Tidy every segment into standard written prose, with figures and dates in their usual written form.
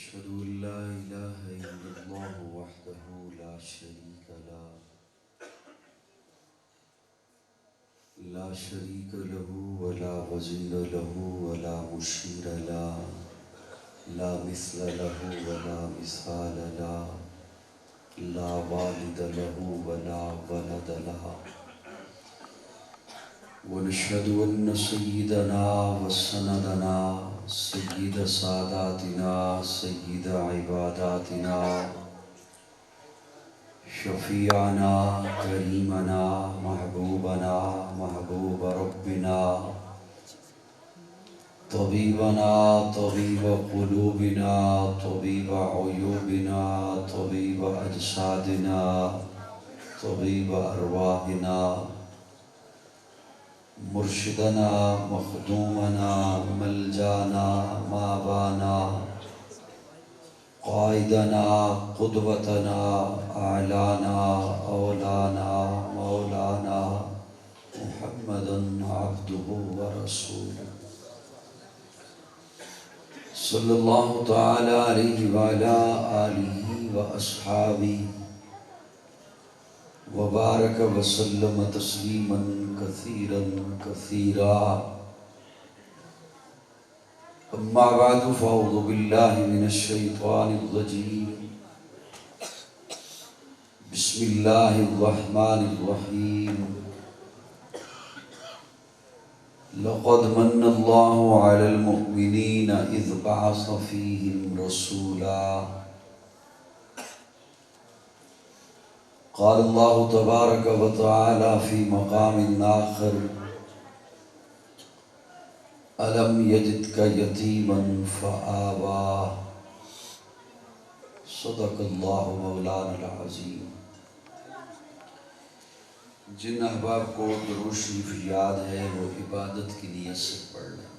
أشهد أن لا إله إلا الله وحده لا شريك له ولا وزير له ولا مشير له لا مثل له ولا مثال له لا والد له ولا ولد له ونشهد أن سيدنا وسندنا سيد ساداتنا سيد عباداتنا شفيعنا كريمنا محبوبنا محبوب ربنا طبيبنا طبيب قلوبنا طبيب عيوبنا طبيب أجسادنا طبيب أرواحنا مرشدنا مخدومنا ملجانا مابانا قائدنا قدوتنا اعلانا اولانا مولانا محمدا عبده ورسوله صلی اللہ تعالی علیہ وعلى آلہ واصحابہ وبارک وسلم تسلیما کثیرا کثیرا اما بعد فاعوذ باللہ من الشیطان الرجیم بسم اللہ الرحمن الرحیم لقد من اللہ علی المؤمنین اذ بعث فیہم رسولا قال اللہ تبارک وتعالی فی مقام آخر أَلَمْ يَجِدْكَ يَتِيمًا فَآوَى صدق اللہ مولانا العظیم۔ جن احباب کو درود شریف یاد ہے وہ عبادت کی نیت سے پڑھ لیں۔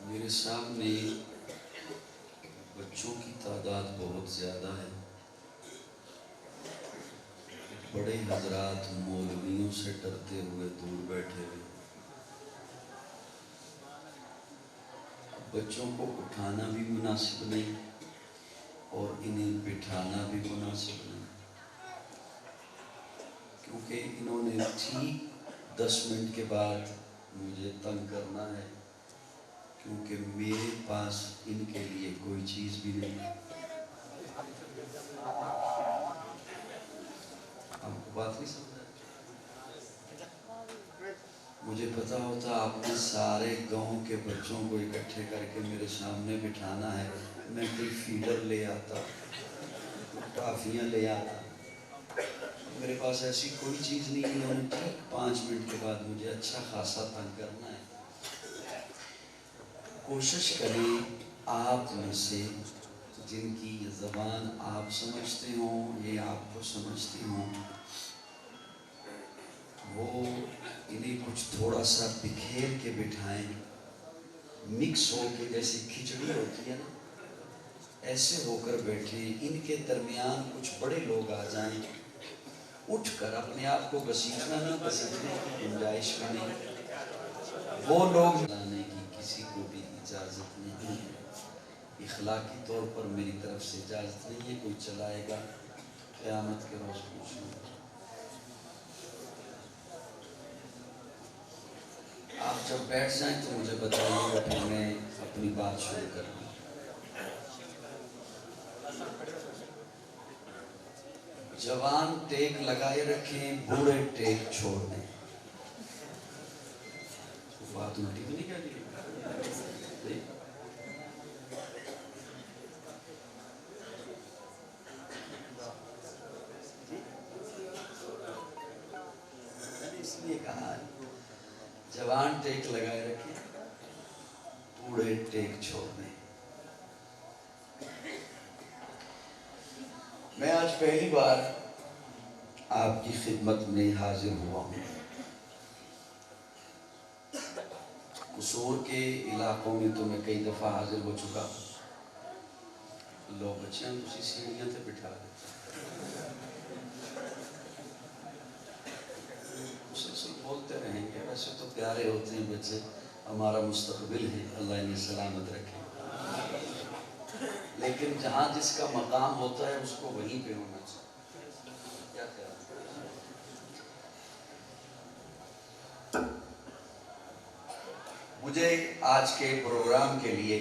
میرے سامنے بچوں کی تعداد بہت زیادہ ہے۔ بڑے حضرات مولویوں سے ڈرتے ہوئے دور بیٹھے ہوئے۔ بچوں کو اٹھانا بھی مناسب نہیں اور انہیں بٹھانا بھی مناسب نہیں، کیونکہ انہوں نے ٹھیک 10 منٹ کے بعد مجھے تنگ کرنا ہے، کیونکہ میرے پاس ان کے لیے کوئی چیز بھی نہیں ہے۔ آپ کو بات نہیں سمجھا؟ مجھے پتا ہوتا آپ نے سارے گاؤں کے بچوں کو اکٹھے کر کے میرے سامنے بٹھانا ہے، میں کوئی فیڈر لے آتا، ٹافیاں لے آتا۔ میرے پاس ایسی کوئی چیز نہیں ہے، انہوں نے ٹھیک 5 منٹ کے بعد مجھے اچھا خاصا تنگ کرنا ہے۔ کوشش کریں آپ میں سے جن کی زبان آپ سمجھتے ہوں یہ آپ کو سمجھتی ہوں، وہ انہیں کچھ تھوڑا سا بکھیر کے بٹھائیں، مکس ہو کے، جیسے کھچڑی ہوتی ہے نا ایسے ہو کر بیٹھیں۔ ان کے درمیان کچھ بڑے لوگ آ جائیں، اٹھ کر اپنے آپ کو گھسیٹنا نہیں، گھسیٹنے کی گنجائش میں نہیں۔ وہ لوگ لانے کی کسی کو بھی اجازت نہیں ہے، اخلاقی طور پر میری طرف سے اجازت نہیں ہے۔ کوئی چلائے گا قیامت کے روز پوچھوں گا۔ آپ جب بیٹھ جائیں تو مجھے بتائیے گا، پھر میں اپنی بات شروع کروں۔ جوان ٹیک لگائے رکھیں، بوڑھے ٹیک چھوڑ دیں۔ بات الٹی تو نہیں کہہ رہی؟ اس لیے کہا جوان ٹیک لگائے رکھیں، بوڑھے ٹیک چھوڑ دیں۔ میں آج پہلی بار آپ کی خدمت میں حاضر ہوا ہوں۔ قصور کے علاقوں میں تو میں کئی دفعہ حاضر ہو چکا ہوں، لوگ بچیاں اسی سیڑھیاں سے بٹھا دیتے، مسلسل بولتے رہیں گے، ویسے تو پیارے ہوتے ہیں بچے، ہمارا مستقبل ہے، اللہ انہیں سلامت رکھے، لیکن جہاں جس کا مقام ہوتا ہے اس کو وہیں پہ ہونا چاہیے۔ کیا خیال ہے؟ مجھے آج کے پروگرام کے لیے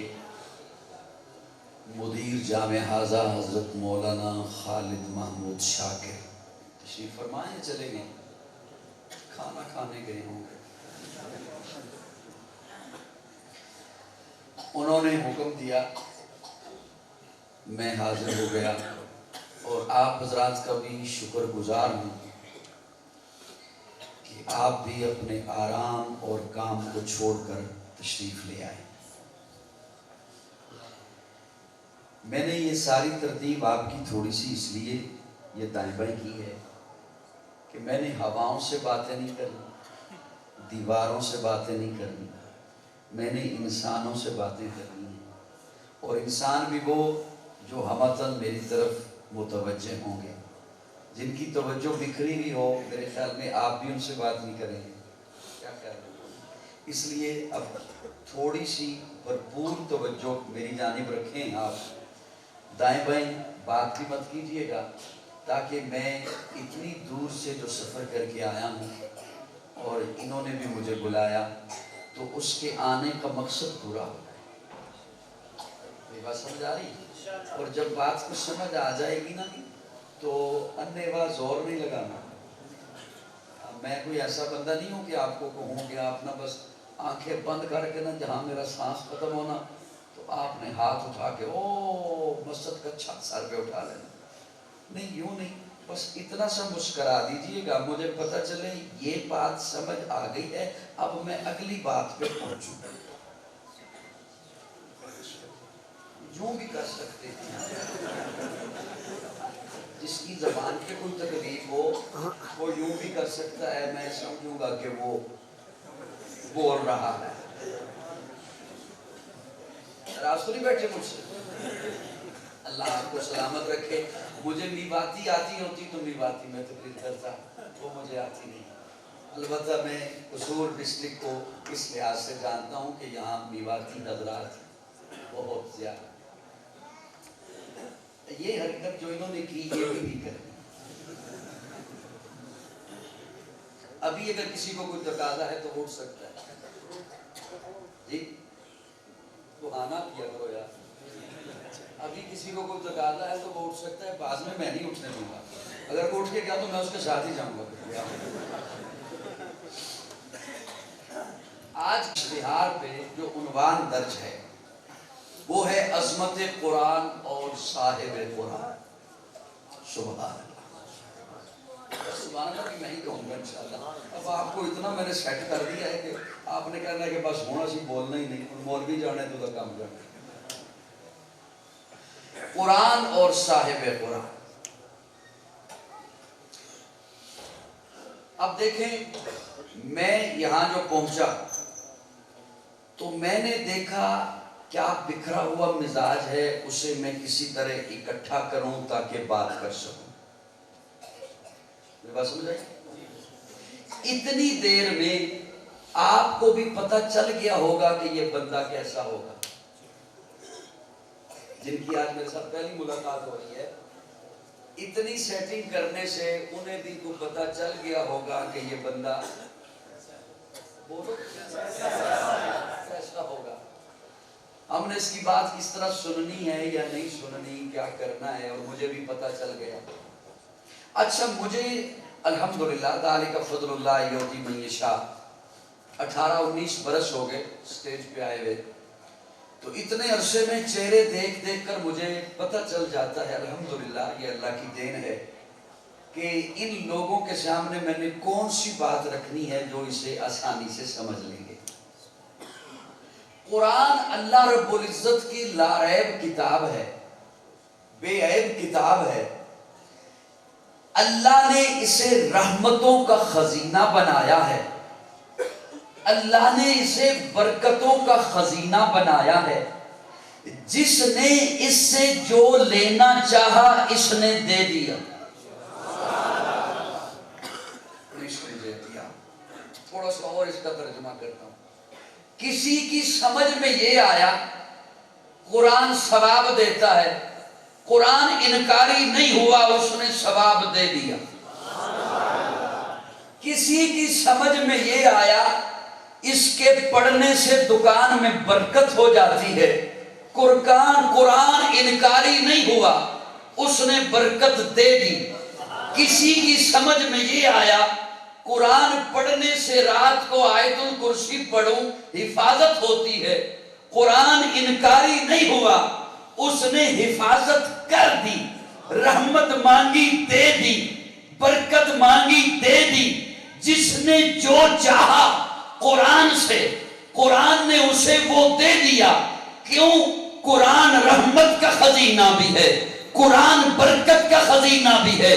مدیر جامع ہاضہ حضرت مولانا خالد محمود شاکر تشریف فرمائیں، چلے گئے کھانا کھانے گئے ہوں گے، انہوں نے حکم دیا، میں حاضر ہو گیا، اور آپ حضرات کا بھی شکر گزار ہوں کہ آپ بھی اپنے آرام اور کام کو چھوڑ کر تشریف لے آئے۔ میں نے یہ ساری ترتیب آپ کی تھوڑی سی اس لیے یہ دائیں بائیں کی ہے کہ میں نے ہواؤں سے باتیں نہیں کرنی، دیواروں سے باتیں نہیں کرنی، میں نے انسانوں سے باتیں کرنی ہیں، اور انسان بھی وہ جو ہمتاً میری طرف متوجہ ہوں گے، جن کی توجہ بکھری ہوئی ہو، میرے خیال میں آپ بھی ان سے بات نہیں کریں گے، کیا خیال ہے؟ اس لیے اب تھوڑی سی بھرپور توجہ میری جانب رکھیں، آپ دائیں بائیں بات بھی مت کیجیے گا، تاکہ میں اتنی دور سے جو سفر کر کے آیا ہوں اور انہوں نے بھی مجھے بلایا تو اس کے آنے کا مقصد پورا ہو جائے۔ یہ بات سمجھ آ رہی ہے؟ اور جب بات کچھ سمجھ آ جائے گی نا تو انے بات زور نہیں لگانا۔ میں کوئی ایسا بندہ نہیں ہوں کہ آپ کو کہوں کہ آپ نہ بس آنکھیں بند کر کے نا جہاں میرا سانس ختم ہونا تو آپ نے ہاتھ اٹھا کے او مسجد کا چھت سر پہ اٹھا لینا، نہیں، یوں نہیں، بس اتنا سا مسکرا دیجئے گا، مجھے پتہ چلے یہ بات سمجھ آ گئی ہے، اب میں اگلی بات پہ پہنچوں۔ یوں بھی کر سکتے ہیں، جس کی زبان پہ کوئی تکلیف ہو وہ یوں بھی کر سکتا ہے، میں سمجھوں گا کہ وہ بول رہا ہے۔ راست نہیں بیٹھے مجھ سے، اللہ آپ کو سلامت رکھے۔ مجھے میواتی آتی ہوتی تو میواتی میں تقریر کرتا، وہ مجھے آتی نہیں، البتہ میں قصور ڈسٹرکٹ کو اس لحاظ سے جانتا ہوں کہ یہاں میواتی حضرات بہت زیادہ، یہ حرکت جو انہوں نے کی یہ بھی نہیں کرنی۔ ابھی اگر کسی کو کوئی تقاضا ہے تو اٹھ سکتا ہے، جی تو آنا کیا کرو یار، ابھی کسی کو کوئی تقاضا ہے تو وہ اٹھ سکتا ہے، بعد میں نہیں اٹھنے دوں گا، اگر وہ اٹھ کے گیا تو میں اس کے ساتھ ہی جاؤں گا۔ آج اشتہار پہ جو عنوان درج ہے وہ ہے عظمت قرآن اور صاحب قرآن۔ سبحان اللہ، سبحان اللہ کہ میں ہی کہوں گا انشاءاللہ۔ اب آپ کو اتنا میں نے سیٹ کر دیا ہے کہ آپ نے کہنا ہے کہ بس ہونا سی بولنا ہی نہیں، مولوی جانے تو کام جانے۔ قرآن اور صاحب قرآن، اب دیکھیں میں یہاں جو پہنچا تو میں نے دیکھا کیا بکھرا ہوا مزاج ہے، اسے میں کسی طرح اکٹھا کروں تاکہ بات کر سکوں۔ میری بات سمجھ آئی؟ اتنی دیر میں آپ کو بھی پتہ چل گیا ہوگا کہ یہ بندہ کیسا ہوگا۔ جن کی آج میرے ساتھ پہلی ملاقات ہو رہی ہے، اتنی سیٹنگ کرنے سے انہیں بھی کو پتہ چل گیا ہوگا کہ یہ بندہ بولو کیسا ہوگا۔ ہم نے اس کی بات کس طرح سننی ہے یا نہیں سننی، کیا کرنا ہے، اور مجھے بھی پتہ چل گیا۔ اچھا مجھے الحمدللہ ذالک فضل اللہ یؤتی من یشاء 18-19 برس ہو گئے سٹیج پہ آئے ہوئے، تو اتنے عرصے میں چہرے دیکھ دیکھ کر مجھے پتہ چل جاتا ہے الحمدللہ یہ اللہ کی دین ہے کہ ان لوگوں کے سامنے میں نے کون سی بات رکھنی ہے جو اسے آسانی سے سمجھ لیں گے۔ قرآن اللہ رب العزت کی لا ریب کتاب ہے، بے عیب کتاب ہے، اللہ نے اسے رحمتوں کا خزینہ بنایا ہے، اللہ نے اسے برکتوں کا خزینہ بنایا ہے، جس نے اس سے جو لینا چاہا اس نے دے دیا۔ تھوڑا سا اور اس کا ترجمہ کرتا ہوں۔ کسی کی سمجھ میں یہ آیا قرآن ثواب دیتا ہے، قرآن انکاری نہیں ہوا، اس نے ثواب دے دیا۔ کسی کی سمجھ میں یہ آیا اس کے پڑھنے سے دکان میں برکت ہو جاتی ہے، قرآن انکاری نہیں ہوا، اس نے برکت دے دی۔ کسی کی سمجھ میں یہ آیا قرآن پڑھنے سے رات کو آیت الکرسی پڑھوں حفاظت ہوتی ہے، قرآن انکاری نہیں ہوا، اس نے حفاظت کر دی، رحمت مانگی دے دی، برکت مانگی دے دی۔ جس نے جو چاہا قرآن سے، قرآن نے اسے وہ دے دیا۔ کیوں؟ قرآن رحمت کا خزینہ بھی ہے، قرآن برکت کا خزینہ بھی ہے۔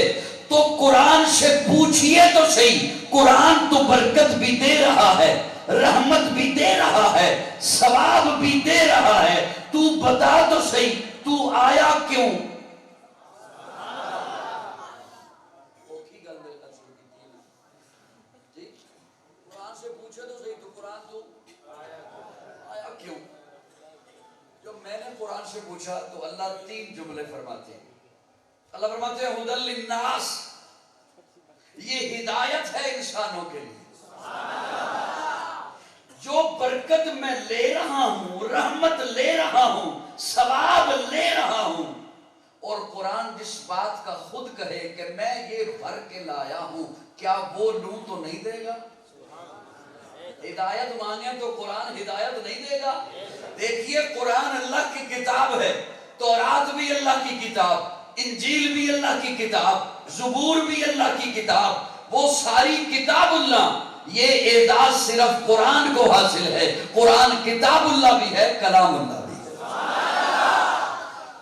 تو قرآن سے پوچھئے تو صحیح، قرآن تو برکت بھی دے رہا ہے، رحمت بھی دے رہا ہے، ثواب بھی دے رہا ہے، تو بتا تو صحیح تو آیا کیوں؟ قرآن سے پوچھے تو صحیح تو قرآن تو آیا کیوں؟ جب میں نے قرآن سے پوچھا تو اللہ 3 جملے فرماتے ہیں۔ اللہ فرماتے ہیں ہدی للناس، یہ ہدایت ہے انسانوں کے لیے۔ جو برکت میں لے رہا ہوں، رحمت لے رہا ہوں، ثواب لے رہا ہوں، اور قرآن جس بات کا خود کہے کہ میں یہ بھر کے لایا ہوں، کیا وہ لوں تو نہیں دے گا؟ ہدایت مانگے تو قرآن ہدایت نہیں دے گا؟ دیکھیے قرآن اللہ کی کتاب ہے، تورات بھی اللہ کی کتاب، انجیل بھی اللہ کی کتاب، زبور بھی اللہ کی کتاب، وہ ساری کتاب اللہ۔ یہ اعزاز صرف قرآن کو حاصل ہے، قرآن کتاب اللہ بھی ہے، کلام اللہ بھی ہے۔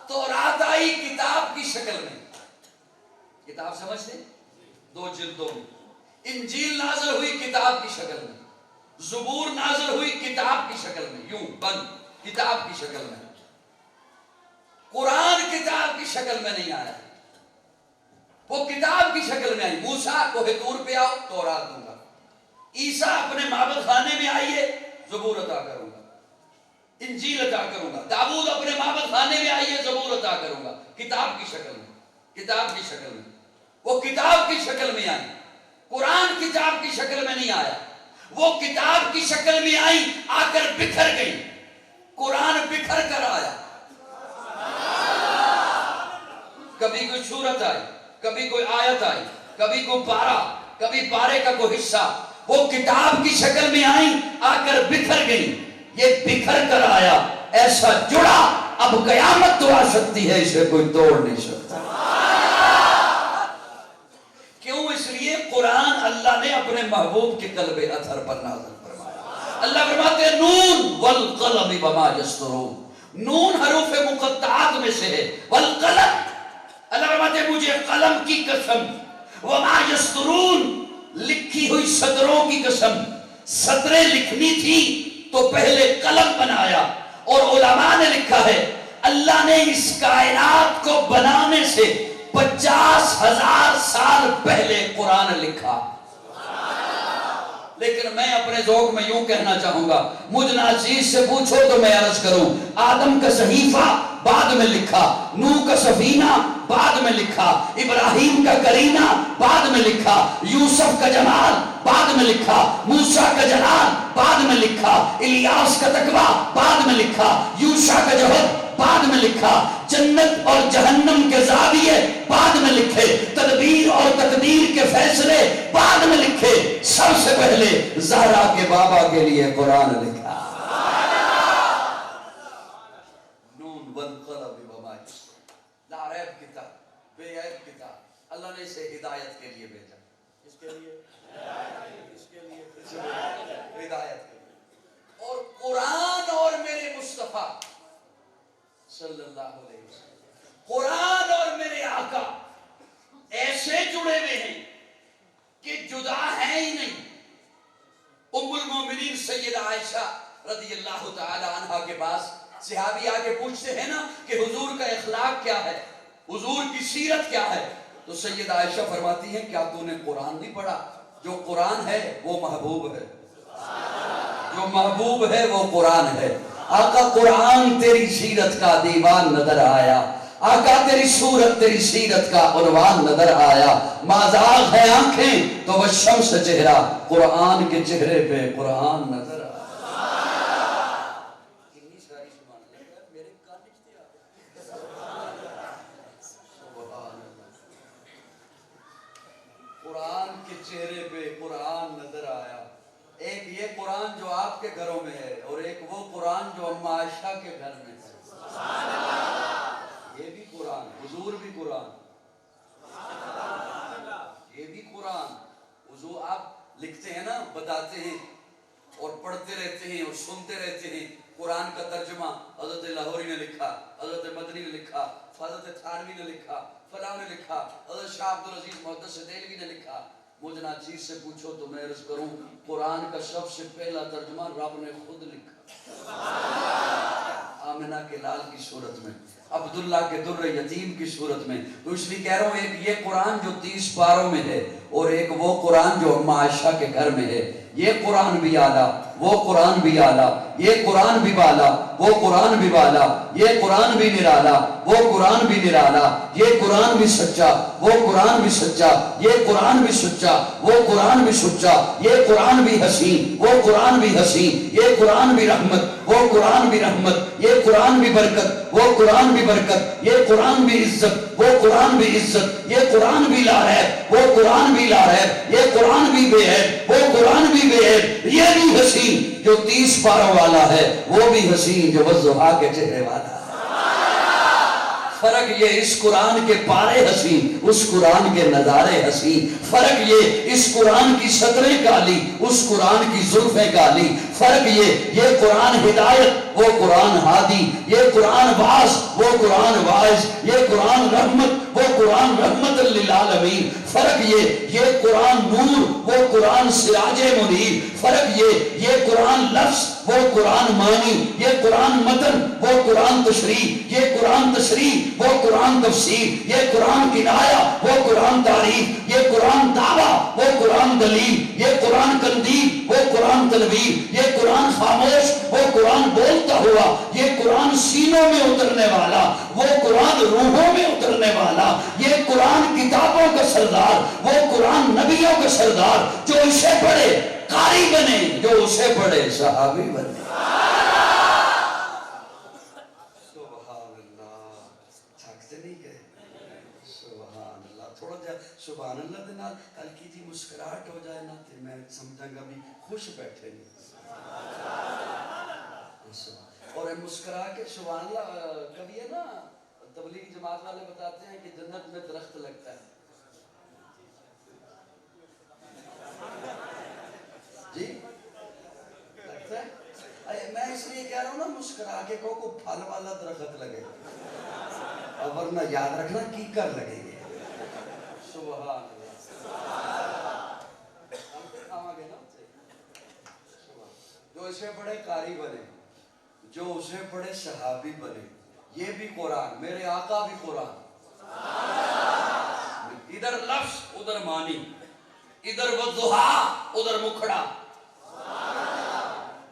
تورات آئی کتاب کی شکل میں، کتاب سمجھتے 2 جلدوں میں، انجیل نازل ہوئی کتاب کی شکل میں، زبور نازل ہوئی کتاب کی شکل میں، یوں بند کتاب کی شکل میں۔ قرآن کتاب کی شکل میں نہیں آیا، وہ کتاب کی شکل میں آئی۔ موسیٰ کوہ طور پہ آؤ تورات دوں گا، عیسیٰ اپنے معبد خانے میں آئیے زبور عطا کروں گا، انجیل عطا کروں گا، داؤد اپنے معبد خانے میں آئیے زبور عطا کروں گا، کتاب کی شکل میں، کتاب کی شکل میں۔ وہ کتاب کی شکل میں آئی، قرآن کتاب کی شکل میں نہیں آیا، وہ کتاب کی شکل میں آئی، آ کر بکھر گئی، قرآن بکھر کر آیا۔ کبھی کوئی سورت آئی، کبھی کوئی آیت آئی، کبھی کوئی پارہ، کبھی پارے کا کوئی حصہ، وہ کتاب کی شکل میں آئی، آ کر بکھر گئی۔ یہ بکھر کر آیا، ایسا جڑا اب قیامت تو آ سکتی ہے، اسے کوئی توڑ نہیں سکتا۔ کیوں؟ اس لیے قرآن اللہ نے اپنے محبوب کے قلب اطہر پر نازل فرمایا۔ اللہ فرماتے ہیں نون والقلم وما یسطرون، نون حروف مقطعات میں سے ہے، والقلم، اللہ فرماتے ہیں مجھے قلم کی قسم، وما یسطرون، لکھی ہوئی سطروں کی قسم۔ سطریں لکھنی تھی تو پہلے قلم بنایا، اور علماء نے لکھا ہے اللہ نے اس کائنات کو بنانے سے 50,000 سال پہلے قرآن لکھا۔ لیکن میں اپنے ذوق میں یوں کہنا چاہوں گا، مجھ ناچیز سے پوچھو تو میں عرض کروں، آدم کا صحیفہ بعد میں لکھا، نوح کا سفینہ بعد میں لکھا، ابراہیم کا کرینہ بعد میں لکھا، یوسف کا جمال بعد میں لکھا، موسیٰ کا جلال بعد میں لکھا، الیاس کا تقویٰ بعد میں لکھا، یوشع کا جوہر بعد میں لکھا، جنت اور جہنم کے زاویے بعد میں لکھے، تدبیر اور تقدیر کے فیصلے بعد میں لکھے، سب سے پہلے زہرا کے بابا کے لیے قرآن لکھا۔ نون والقلم وما یسطرون، لا ریب کتاب، بے عیب کتاب، اللہ نے اسے ہدایت کے لیے بھیجا۔ اس کے لیے ہدایت کے لیے، اور قرآن اور میرے مصطفیٰ صلی اللہ علیہ وسلم، قرآن اور میرے آقا ایسے جڑے سیدہ عائشہ رضی اللہ تعالی عنہ کے پاس صحابی آگے پوچھتے ہیں نا کہ حضور کا اخلاق کیا ہے، حضور کی سیرت کیا ہے، تو سیدہ عائشہ فرماتی ہیں کیا تو نے قرآن نہیں پڑھا؟ جو قرآن ہے وہ محبوب ہے، جو محبوب ہے وہ قرآن ہے۔ آقا قرآن تیری سیرت کا دیوان نظر آیا، آقا تیری صورت تیری سیرت کا عنوان نظر آیا، مازاغ ہے آنکھیں تو وہ شمس چہرہ، قرآن کے چہرے پہ قرآن نظر آیا۔ کتنی ساری سبحان اللہ، میرے کان نچتے آگئے سبحان اللہ، قرآن کے چہرے پہ قرآن نظر آیا۔ ایک یہ قرآن جو آپ کے گھروں میں ہے اور ایک وہ قرآن جو ام عائشہ کے گھر میں ہے، یہ بھی قرآن، حضور بھی قرآن، یہ بھی قرآن۔ حضور آپ لکھتے ہیں نا، بتاتے ہیں اور پڑھتے رہتے ہیں اور سنتے رہتے ہیں، قرآن کا ترجمہ حضرت لاہوری نے لکھا، حضرت مدنی نے لکھا، حضرت تھانوی نے لکھا، فلاں نے لکھا، حضرت شاہ عبدالعزیز محدث دہلوی نے لکھا۔ مجھ ناچیز سے پوچھو تو میں عرض کروں قرآن کا سب سے پہلا ترجمہ رب نے خود لکھا، آمنہ کے لال کی صورت میں، عبداللہ کے در یتیم کی صورت میں۔ تو اس لیے کہہ رہا ہوں ایک یہ قرآن جو 30 پاروں میں ہے اور ایک وہ قرآن جو ام عائشہ کے گھر میں ہے، یہ قرآن بھی اعلیٰ، وہ قرآن بھی اعلیٰ، یہ قرآن بھی بالا، وہ قرآن بھی بالا، یہ قرآن بھی نرالا، وہ قرآن بھی نرالا، یہ قرآن بھی سچا، وہ قرآن بھی سچا، یہ قرآن بھی سچا، وہ قرآن بھی سچا، یہ قرآن بھی حسین، وہ قرآن بھی حسین، یہ قرآن بھی رحمت، وہ قرآن بھی رحمت، یہ قرآن بھی برکت، وہ قرآن بھی برکت، یہ قرآن بھی عزت، وہ قرآن بھی عزت، یہ قرآن بھی لاریب، وہ قرآن بھی لاریب، یہ قرآن بھی بے عیب، وہ قرآن بھی بے عیب، یہ بھی حسین جو 30 پاروں والا ہے، وہ بھی حسین جو والضحیٰ کے چہرے والا ہے۔ فرق یہ اس قرآن کے پارے حسین، اس قرآن کے نظارے حسین، فرق یہ اس قرآن کی سطریں کالی، اس قرآن کی زلفیں کالی، فرق یہ قرآن ہدایت، وہ قرآن ہادی، یہ قرآن واعظ، وہ قرآن واعظ، یہ قرآن رحمت، وہ قرآن رحمت للعالمین، فرق یہ قرآن نور، وہ قرآن سراج منیر، فرق یہ قرآن لفظ، وہ قرآن معنی، یہ قرآن متن، وہ قرآن تشریح، یہ قرآن تشریح، وہ قرآن تفسیر، یہ قرآن کنایہ، وہ قرآن تعریف، یہ قرآن دعویٰ، وہ قرآن دلیل، یہ قرآن قندیل، وہ قرآن تنویر، یہ قرآن خاموش، وہ قرآن بولتا ہوا، یہ قرآن سینوں میں اترنے والا، وہ قرآن روحوں میں اترنے والا، یہ قرآن کتابوں کا سردار، وہ قرآن نبیوں کا سردار، جو اسے پڑھے قاری بنے، جو اسے پڑھے صحابی بنے۔ سبحان اللہ، تھکتے نہیں گئے؟ سبحان اللہ، تھوڑا جا سبحان اللہ دے نال ہلکی جی مسکراہٹ ہو جائے نا تے میں سمجھاں گا بھی خوش بیٹھے نہیں۔ اور مسکرا کے سبحان اللہ، کبھی ہے نا تبلیغ جماعت والے بتاتے ہیں کہ جنت میں درخت لگتا ہے، جی لگتا ہے؟ میں اس لیے کہہ رہا ہوں نا مسکرا کے کو پھل والا درخت لگے، اور ورنہ یاد رکھنا کیکر لگیں گے۔ سبحان اللہ، جو اسے پڑھے قاری بنے، جو اسے پڑھے صحابی بنے، یہ بھی قرآن، میرے آقا بھی قرآن، ادھر لفظ ادھر معنی، ادھر والضحیٰ ادھر مکھڑا،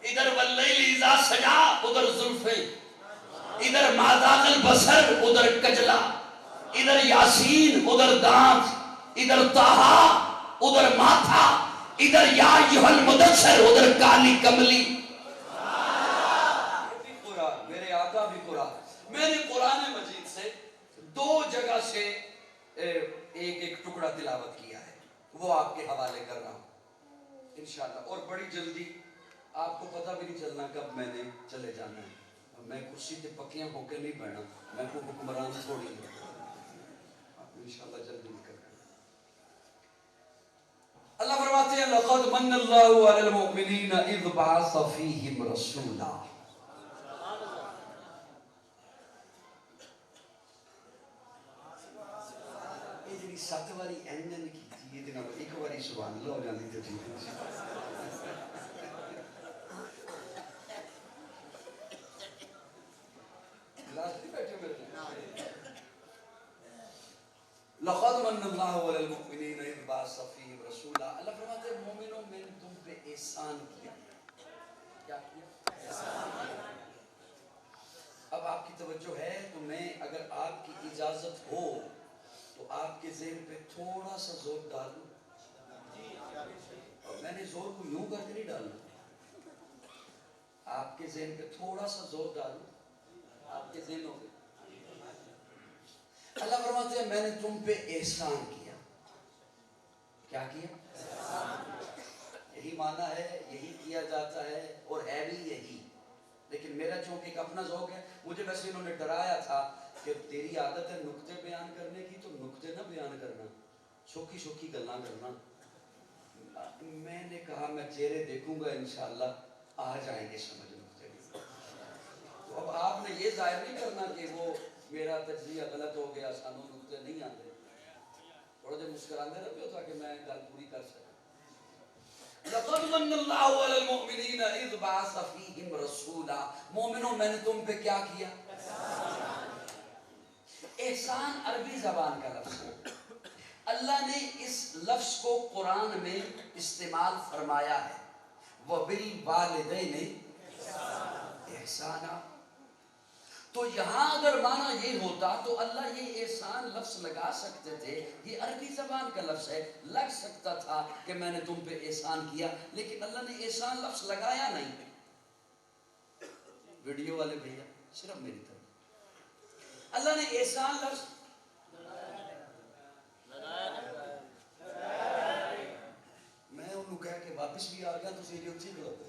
ادھر واللیل اذا سجا ادھر زلفیں، ادھر ما ذاق البصر ادھر کجلا، ادھر یاسین ادھر دانت، ادھر طٰہٰ ادھر ماتھا، ادھر یا ایھا المدثر ادھر کالی کملی۔ میرے آقا بھی قرآن۔ میں نے قرآن مجید سے 2 جگہ سے ایک ٹکڑا تلاوت کیا ہے، وہ آپ کے حوالے کر رہا ہوں انشاءاللہ، اور بڑی جلدی، آپ کو پتہ بھی نہیں چلنا کب میں نے چلے جانا ہے، میں کرسی تے پکیاں ہو کے نہیں بیٹھنا، میں کو حکمران تھوڑی ہوں، انشاءاللہ جلدی کر رہا ہوں۔ اللہ فرماتے ہیں لَقَدْ مَنَّ اللَّهُ عَلَى الْمُؤْمِنِينَ إِذْ بَعَثَ فِيهِمْ رَسُولًا۔ سات واری اینجن کی تھی، یہ دنوں ایک واری سبحان اللہ ہو جاندی تھی۔ ذہن پہ تھوڑا سا زور ڈالوں، اور میں نے زور کو یوں کر کے نہیں ڈالنا، آپ کے ذہن پہ تھوڑا سا زور ڈالوں، آپ کے ذہنوں پہ۔ اللہ فرماتے ہیں میں نے تم پہ احسان کیا۔ کیا کیا؟ یہی معنی ہے، یہی کیا جاتا ہے، اور ہے بھی یہی، لیکن میرا چونکہ ایک اپنا ذوق ہے، مجھے ویسے انہوں نے ڈرایا تھا کہ تیری عادت ہے نکتے بیان کرنے کی، تو نکتے نہ بیان کرنا، شوکی شوکی گلاں کرنا۔ میں نے کہا میں چہرے دیکھوں گا انشاءاللہ آ جائیں گے سمجھ نکتے بھی۔ تو اب آپ نے یہ ظاہر نہیں کرنا کہ وہ میرا تجزیہ غلط ہو گیا، سانوں نکتے نہیں آتے، تھوڑا جب مسکراندے رہتے ہو تاکہ میں گل پوری کر سکوں۔ لَقَدْ مَنَّ اللَّهُ عَلَى الْمُؤْمِنِينَ إِذْ بَعَثَ فِيهِمْ رَسُولًا۔ مومنوں میں نے تم پہ کیا کیا؟ احسان عربی زبان کا لفظ ہے، اللہ نے اس لفظ کو قرآن میں استعمال فرمایا ہے، وَبِالْوَالِدَيْنِ احسانا۔ تو یہاں اگر معنی یہ ہوتا تو اللہ یہ احسان لفظ لگا سکتے تھے، یہ عربی زبان کا لفظ ہے، لگ سکتا تھا کہ میں نے تم پہ احسان کیا، لیکن اللہ نے احسان لفظ لگایا نہیں۔ ویڈیو والے بھیا صرف میری طرف، اللہ نے احسان لفظ میں انہوں کہہ کے واپس بھی آ گیا تو سیدھی اچھی کرتے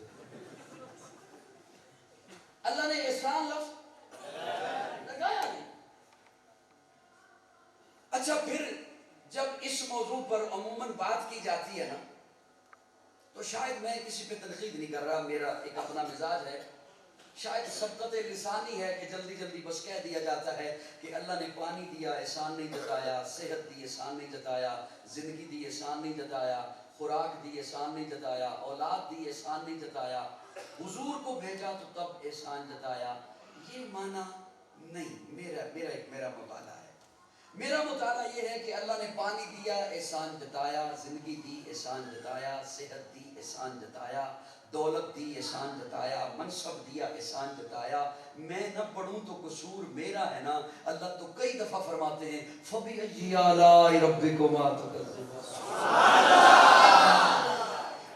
اللہ نے احسان لفظ لگایا نہیں۔ اچھا پھر جب اس موضوع پر عموماً بات کی جاتی ہے نا، تو شاید میں کسی پہ تنقید نہیں کر رہا، میرا ایک اپنا مزاج ہے، شاید سبقت لسانی ہے کہ جلدی جلدی بس کہہ دیا جاتا ہے کہ اللہ نے پانی دیا احسان نہیں جتایا، صحت دی احسان نہیں جتایا، زندگی دی احسان نہیں جتایا، خوراک دی احسان نہیں جتایا، اولاد دی احسان نہیں جتایا، حضور کو بھیجا تو تب احسان جتایا۔ یہ معنی نہیں، میرا مطالعہ ہے، میرا مطالعہ یہ ہے کہ اللہ نے پانی دیا احسان جتایا، زندگی دی احسان جتایا، صحت دی احسان جتایا، دولت دی احسان جتایا، منصب دیا احسان جتایا۔ میں نہ پڑھوں تو قصور میرا ہے نا، اللہ تو کئی دفعہ فرماتے ہیں فَبِأَيِّ آلَاءِ رَبِّكُمَا تُكَذِّبَانِ،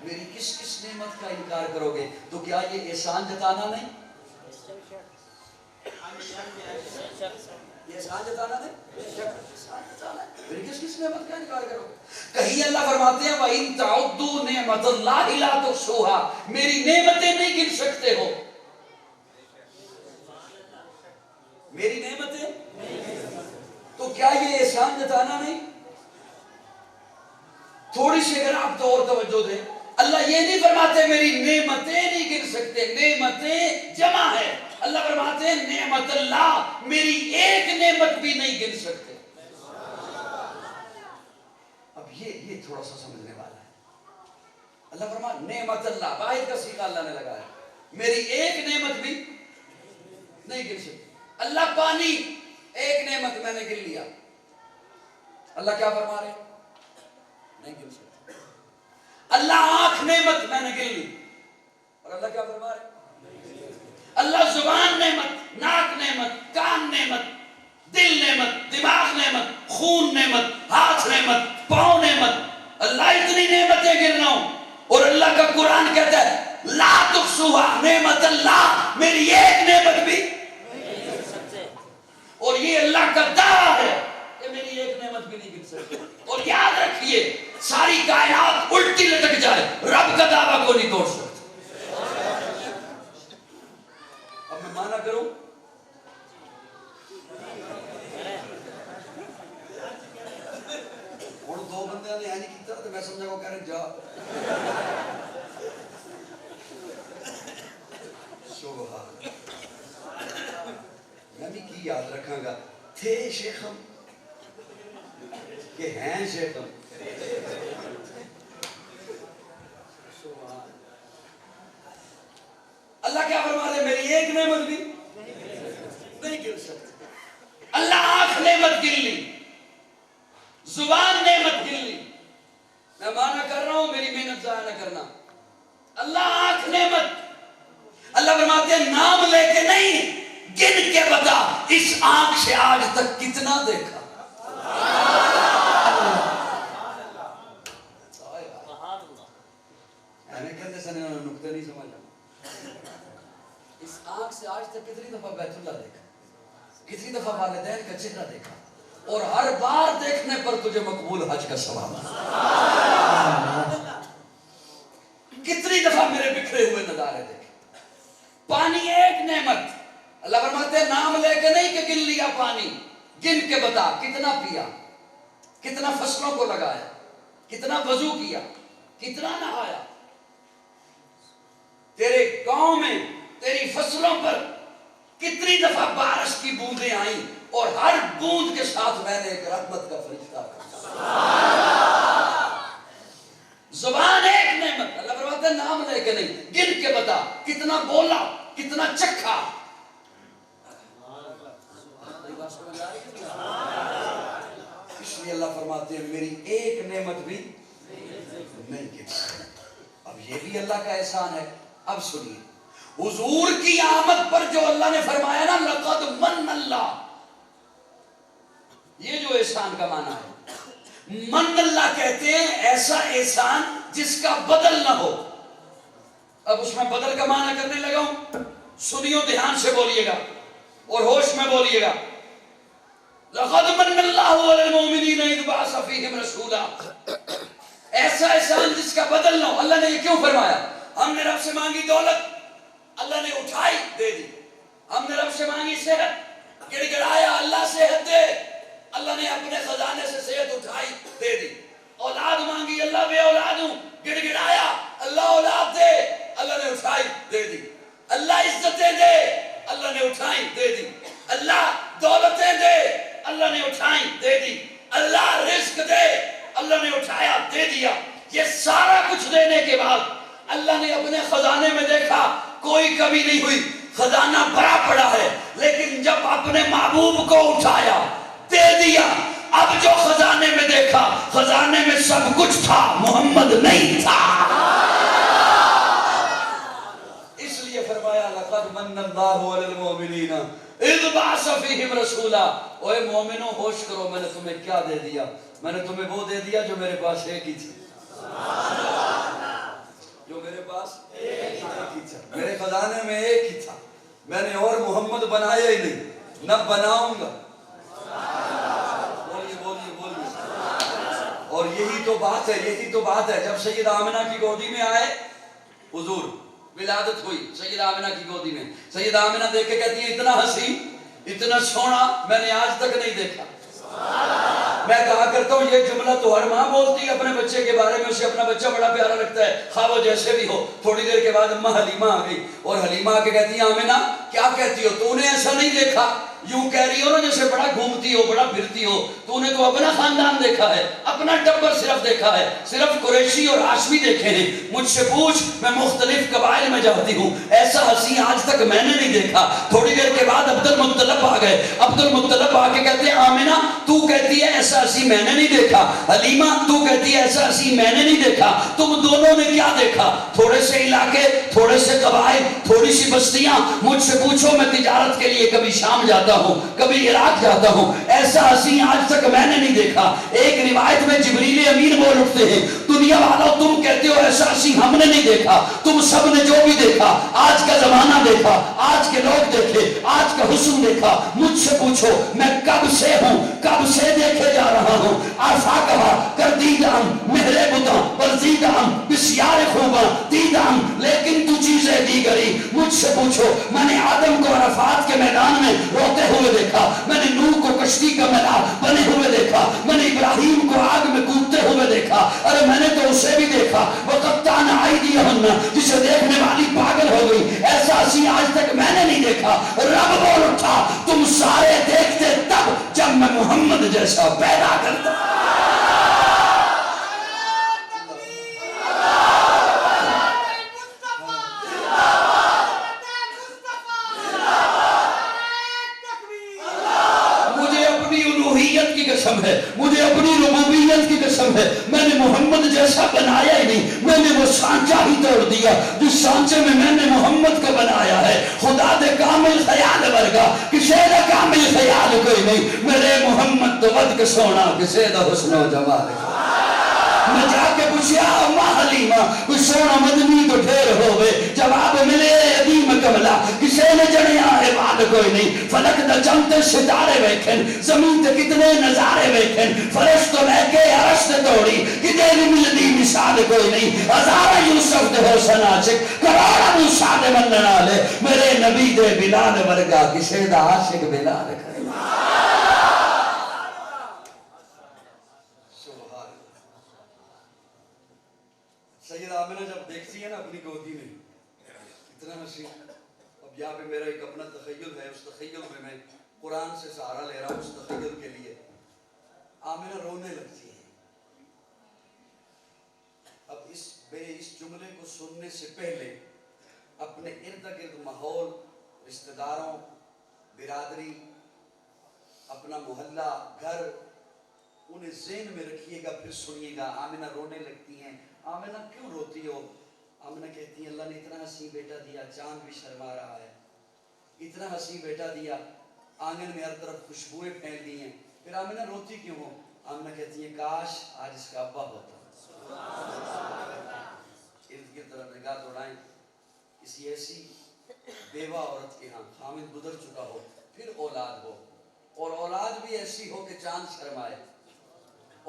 میری کس کس نعمت کا انکار کرو گے؟ تو کیا یہ احسان جتانا نہیں؟ یہ احسان جتانا نہیں؟ احسان جتانا ہے، میری کس کس نعمت کا انکار کرو گے؟ کہیں اللہ فرماتے ہیں وَإِن تَعُدُّوا نِعْمَتَ اللَّهِ لَا تُحْصُوهَا، میری نعمتیں نہیں گن سکتے ہو، میری نعمتیں، تو کیا یہ احسان جتانا نہیں؟ تھوڑی سی اگر آپ تو اور توجہ دیں، اللہ یہ نہیں فرماتے میری نعمتیں نہیں گن سکتے، نعمتیں جمع ہے، اللہ فرماتے ہیں نعمت اللہ، میری ایک نعمت بھی نہیں گن سکتے۔ اب یہ تھوڑا سا سمجھنے والا ہے، اللہ فرماتا نعمت اللہ، واحد کا صیغہ اللہ نے لگایا، میری ایک نعمت بھی نہیں گن سکتے۔ اللہ پانی ایک نعمت میں نے گن لیا، اللہ کیا فرما رہے؟ نہیں گن سکتے۔ اللہ آنکھ نعمت میں نے گن لی، اور اللہ کیا فرما رہے؟ اللہ زبان نعمت، ناک نعمت، کان نعمت، دل نعمت، دماغ نعمت، خون نعمت، ہاتھ نعمت، پاؤں نعمت، اللہ اتنی نعمتیں گر رہا ہوں، اور اللہ کا قرآن کہتا ہے لا تحصوها، نعمت اللہ، میری ایک نعمت بھی نہیں گر سکتے، اور یہ اللہ کا دعویٰ ہے کہ میری ایک نعمت بھی نہیں گر سکتے۔ اور یاد رکھیے ساری کائنات الٹی لٹک جائے، رب کا دعویٰ کو نہیں توڑ سکتے۔ اب میں مانا کروں، اور دو بندے نے یہ نہیں کیتا تو میں سمجھا کو کہہ رہے جا سبحان، میں بھی کی یاد رکھاں گا، تھے شیخم کہ ہیں شیخم، اللہ کیا فرما رہے میری ایک نعمت بھی نہیں گر سکتے۔ اللہ آنکھ نعمت گر لی، زبان نعمت گر لی، میں مانا کر رہا ہوں میری محنت ضائع نہ کرنا، اللہ آنکھ نعمت، اللہ فرماتے ہیں نام لے کے نہیں گن کے بتا اس آنکھ سے آج تک کتنا دیکھا۔ کہتے سن نکتے نہیں سمجھا. اس آنکھ سے آج تک کتنی دفعہ بیت اللہ دیکھا, کتنی دفعہ والدین کا چہرہ دیکھا, اور ہر بار دیکھنے پر تجھے مقبول حج کا ثواب ہے. کتنی دفعہ میرے بکھرے ہوئے نظارے دیکھے. پانی ایک نعمت, اللہ فرماتے ہیں نام لے کے نہیں کہ گن لیا پانی, گن کے بتا کتنا پیا, کتنا فصلوں کو لگایا, کتنا وضو کیا, کتنا نہایا. تیرے گاؤں میں تیری فصلوں پر کتنی دفعہ بارش کی بوندیں آئیں, اور ہر بوند کے ساتھ میں نے ایک رحمت کا فرشتہ کہا. زبان ایک نعمت, اللہ فرماتے ہیں نام لے کے نہیں, گن کے بتا کتنا بولا, کتنا چکھا. اس لیے اللہ فرماتے ہیں میری ایک نعمت بھی نہیں گن. اب یہ بھی اللہ کا احسان ہے. اب سنیے, حضور کی آمد پر جو اللہ نے فرمایا نا لقد من اللہ, یہ جو احسان کا معنی ہے, من اللہ کہتے ہیں ایسا احسان جس کا بدل نہ ہو. اب اس میں بدل کا معنی کرنے لگا ہوں, سنیو دھیان سے بولیے گا اور ہوش میں بولیے گا. لقد من اللہ علی المؤمنین اذ بعث فیہم رسولا, ایسا احسان جس کا بدل نہ ہو. اللہ نے یہ کیوں فرمایا؟ ہم نے رب سے مانگی دولت, اللہ نے اٹھائی دے دی. ہم نے رب سے مانگی صحت, گڑ گڑایا اللہ صحت دے, اللہ نے اپنے خزانے سے صحت اٹھائی دے دی. اولاد مانگی, اللہ بے اولاد ہوں, گڑ گڑایا اللہ اولاد دے, اللہ نے اٹھائی دے دی. اللہ عزتیں دے, اللہ نے اٹھائی دے دی. اللہ دولتیں دے, اللہ نے اٹھائی دے دی. اللہ رزق دے, اللہ نے اٹھایا دے دیا. یہ سارا کچھ دینے کے بعد اللہ نے اپنے خزانے میں دیکھا کوئی کمی نہیں ہوئی, خزانہ بھرا پڑا ہے. لیکن جب اپنے محبوب کو اٹھایا دے دیا, اب جو خزانے میں دیکھا خزانے میں سب کچھ تھا, محمد نہیں تھا. اس لیے فرمایا لقد من اللہ علی المؤمنین اذ بعث فیہم رسولا. اوے مومنوں ہوش کرو, میں نے تمہیں کیا دے دیا؟ میں نے تمہیں وہ دے دیا جو میرے پاس ایک ہی تھی, جو میرے پاس ایک ہی تھا, میرے خزانے میں ایک ہی تھا. میں نے اور محمد بنایا ہی نہیں, نہ بناؤں گا. بولیے بولیے بولیے. اور یہی تو بات ہے, یہی تو بات ہے. جب سیدہ آمنہ کی گودی میں آئے حضور, ولادت ہوئی سیدہ آمنہ کی گودی میں, سیدہ آمنہ دیکھ کے کہتی ہے اتنا حسین, اتنا سونا میں نے آج تک نہیں دیکھا. میں کہا کرتا ہوں یہ جملہ تو ہر ماں بولتی ہے اپنے بچے کے بارے میں, اسے اپنا بچہ بڑا پیارا لگتا ہے, خواہ وہ جیسے بھی ہو. تھوڑی دیر کے بعد اماں حلیمہ آ گئی, اور حلیمہ آ کے کہتی ہے آمنہ کیا کہتی ہو, تو نے ایسا نہیں دیکھا, یوں کہہ رہی ہو نا جیسے بڑا گھومتی ہو, بڑا پھرتی ہو. تو نے تو اپنا خاندان دیکھا ہے, اپنا ٹبر صرف دیکھا ہے, صرف قریشی اور ہاشمی دیکھے ہیں. مجھ سے پوچھ, میں مختلف قبائل میں جاتی ہوں, ایسا حسین آج تک میں نے نہیں دیکھا. تھوڑی دیر کے بعد عبد المطلب آ گئے. عبد المطلب آ کے کہتے ہیں آمنہ تو کہتی ہے ایسا حسین میں نے نہیں دیکھا, حلیمہ تو کہتی ہے ایسا حسین میں نے نہیں دیکھا, تم دونوں نے کیا دیکھا؟ تھوڑے سے علاقے, تھوڑے سے قبائل, تھوڑی سی بستیاں. مجھ سے پوچھو, میں تجارت کے لیے کبھی شام جاتا ہوں, کبھی عراق جاتا ہوں, ایسا حسین آج تک میں نے نہیں دیکھا. ایک روایت میں جبریل امین بول اٹھتے ہیں, دنیا والوں تم کہتے ہو ایسا حسین ہم نے نہیں دیکھا, تم سب نے جو بھی دیکھا, آج کا زمانہ دیکھا, آج کے لوگ دیکھے, آج کا حسن دیکھا. مجھ سے پوچھو میں کب سے ہوں, کب سے دیکھے جا رہا ہوں. آفاقہ کردیدم مہر بتاں برزیدم بسیار خوباں دیدم لیکن تو چیزیں دیگری. مجھ سے پوچھو میں نے آدم کو عرفات کے میدان میں روتے ہوئے دیکھا, میں نے نوح کو کشتی کا میدان بنے ہوئے دیکھا, میں نے ابراہیم کو آگ میں کودتے ہوئے دیکھا. ارے میں نے تو اسے بھی دیکھا, وقتان آئیدیہن, جسے دیکھنے والی پاگل ہو گئی. ایسا حسین آج تک میں نے نہیں دیکھا. رب بول اٹھا, تم سارے دیکھتے تب جب میں محمد جیسا پیدا کرتا. کی قسم ہے, مجھے اپنی ربوبیت کی قسم ہے, میں نے محمد جیسا بنایا ہی نہیں. میں نے وہ سانچہ ہی توڑ دیا جس سانچے میں نے محمد کو بنایا ہے. خدا دے کامل خیال ورگا کسے دا کامل خیال کوئی نہیں. میرے محمد تو ود کے سونا کسے دا حسن و جمال. میں جا کے پوچھیا اما حلیمہ کوئی سونا مدنی تو ڈھیر ہوئے، جواب ملے عدیم کملا کسے نے جڑیاں ہے بات کوئی نہیں، فلک دا چمتے ستارے ویکھن، زمین تے کتنے نظارے ویکھن، فرش تو لے کے عرش تے توڑی کدے بھی ملدی مثال کوئی نہیں، ہزارہ یوسف دے حسن عاشق کروڑا موسیٰ دے منن والے، میرے نبی دے بلال ورگا کسے دا عاشق بلال کرے۔ سیدہ آمنہ جب دیکھتی ہے نا اپنی گودی میں اتنا حسین، اب یہاں پہ میرا ایک اپنا تخیل ہے، اس تخیل میں قرآن سے سہارا لے رہا ہوں اس تخیل کے لیے، آمنہ رونے لگتی ہے۔ اب اس جملے کو سننے سے پہلے اپنے ارد گرد ماحول، رشتہ داروں، برادری، اپنا محلہ، گھر، انہیں ذہن میں رکھیے گا، پھر سنیے گا۔ آمنہ رونے لگتی ہیں۔ آمنہ کیوں روتی ہو؟ آمنہ کہتی ہیں اللہ نے اتنا حسین بیٹا دیا، چاند بھی شرما رہا ہے، اتنا حسین بیٹا دیا، آنگن میں ہر طرف خوشبوئیں پھیل دی ہیں، پھر آمنہ روتی کیوں ہو؟ آمنہ کہتی ہیں کاش آج اس کا ابا ہوتا۔ ارد گرد طرف نگاہ دوڑائیں، کسی ایسی بیوہ عورت کے ہاں خامد گزر چکا ہو، پھر اولاد ہو، اور اولاد بھی ایسی ہو کہ چاند شرمائے،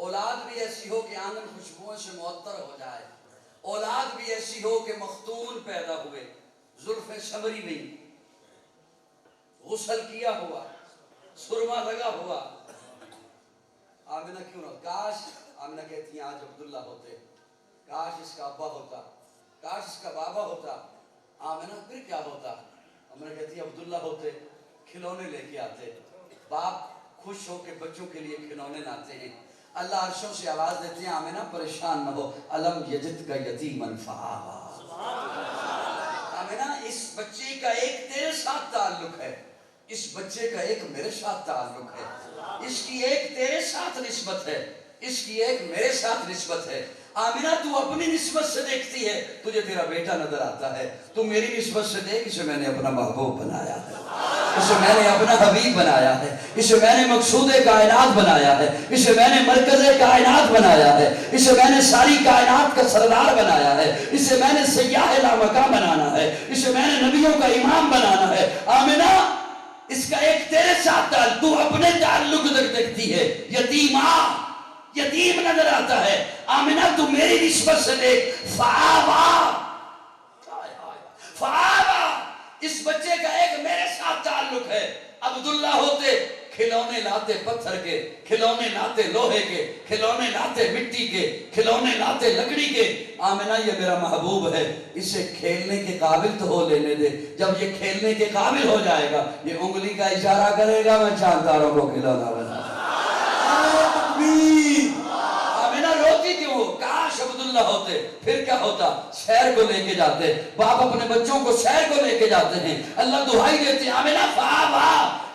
اولاد بھی ایسی ہو کہ آنگن خوشبوؤں سے معطر ہو جائے، اولاد بھی ایسی ہو کہ مختون پیدا ہوئے، زلفیں سمری نہیں، غسل کیا ہوا، سرما لگا ہوا۔ آمنہ کیوں نہ؟ کاش، آمنہ کہتی ہیں آج عبداللہ ہوتے، کاش اس کا ابا ہوتا، کاش اس کا بابا ہوتا۔ آمنہ پھر کیا ہوتا؟ آمنہ کہتی ہیں عبداللہ ہوتے، کھلونے لے کے آتے، باپ خوش ہو کے بچوں کے لیے کھلونے لاتے ہیں۔ اللہ عرشوں سے آواز دیتے ہیں آمنہ پریشان نہ ہو، الم یجد کا یتیمن فآوا۔ آمنہ اس بچے کا ایک تیرے ساتھ تعلق ہے، اس بچے کا ایک میرے ساتھ تعلق ہے، اس کی ایک تیرے ساتھ نسبت ہے، اس کی ایک میرے ساتھ نسبت ہے۔ آمنہ تو اپنی نسبت سے دیکھتی ہے، تجھے تیرا بیٹا نظر آتا ہے، تو میری نسبت سے دیکھ، اسے میں نے اپنا محبوب بنایا ہے، اسے میں نے اپنا حبیب بنایا ہے، اسے میں نے مقصود کائنات بنایا ہے، اسے میں نے مرکز کائنات بنایا ہے، اسے میں نے ساری کائنات کا سردار بنایا ہے، اسے میں نے سیاح لامکاں بنانا ہے، اسے میں نے نبیوں کا امام بنانا ہے۔ آمنہ اس کا ایک تیرے ساتھ تعلق، تو اپنے تعلق تک دیکھتی ہے، یتیم نظر آتا ہے۔ آمنہ تو میری نسبت سے دیکھ، فآوا، فآوا، اس بچے کا ایک میرے ساتھ تعلق ہے۔ عبداللہ ہوتے کھلونے لاتے پتھر کے، کھلونے لاتے لوہے کے، کھلونے لاتے مٹی کے، کھلونے لاتے لکڑی کے۔ آمنہ یہ میرا محبوب ہے، اسے کھیلنے کے قابل تو ہو لینے دے، جب یہ کھیلنے کے قابل ہو جائے گا، یہ انگلی کا اشارہ کرے گا، میں چانداروں کو کھلونا بنا۔ آمنہ روتی کیوں ہو؟ کاش عبداللہ ہوتے، پھر کیا ہوتا؟ سیر کو لے کے جاتے، باپ اپنے بچوں کو سیر کو لے کے جاتے ہیں، اللہ دعائی دیتے ہیں آمنہ فآوا،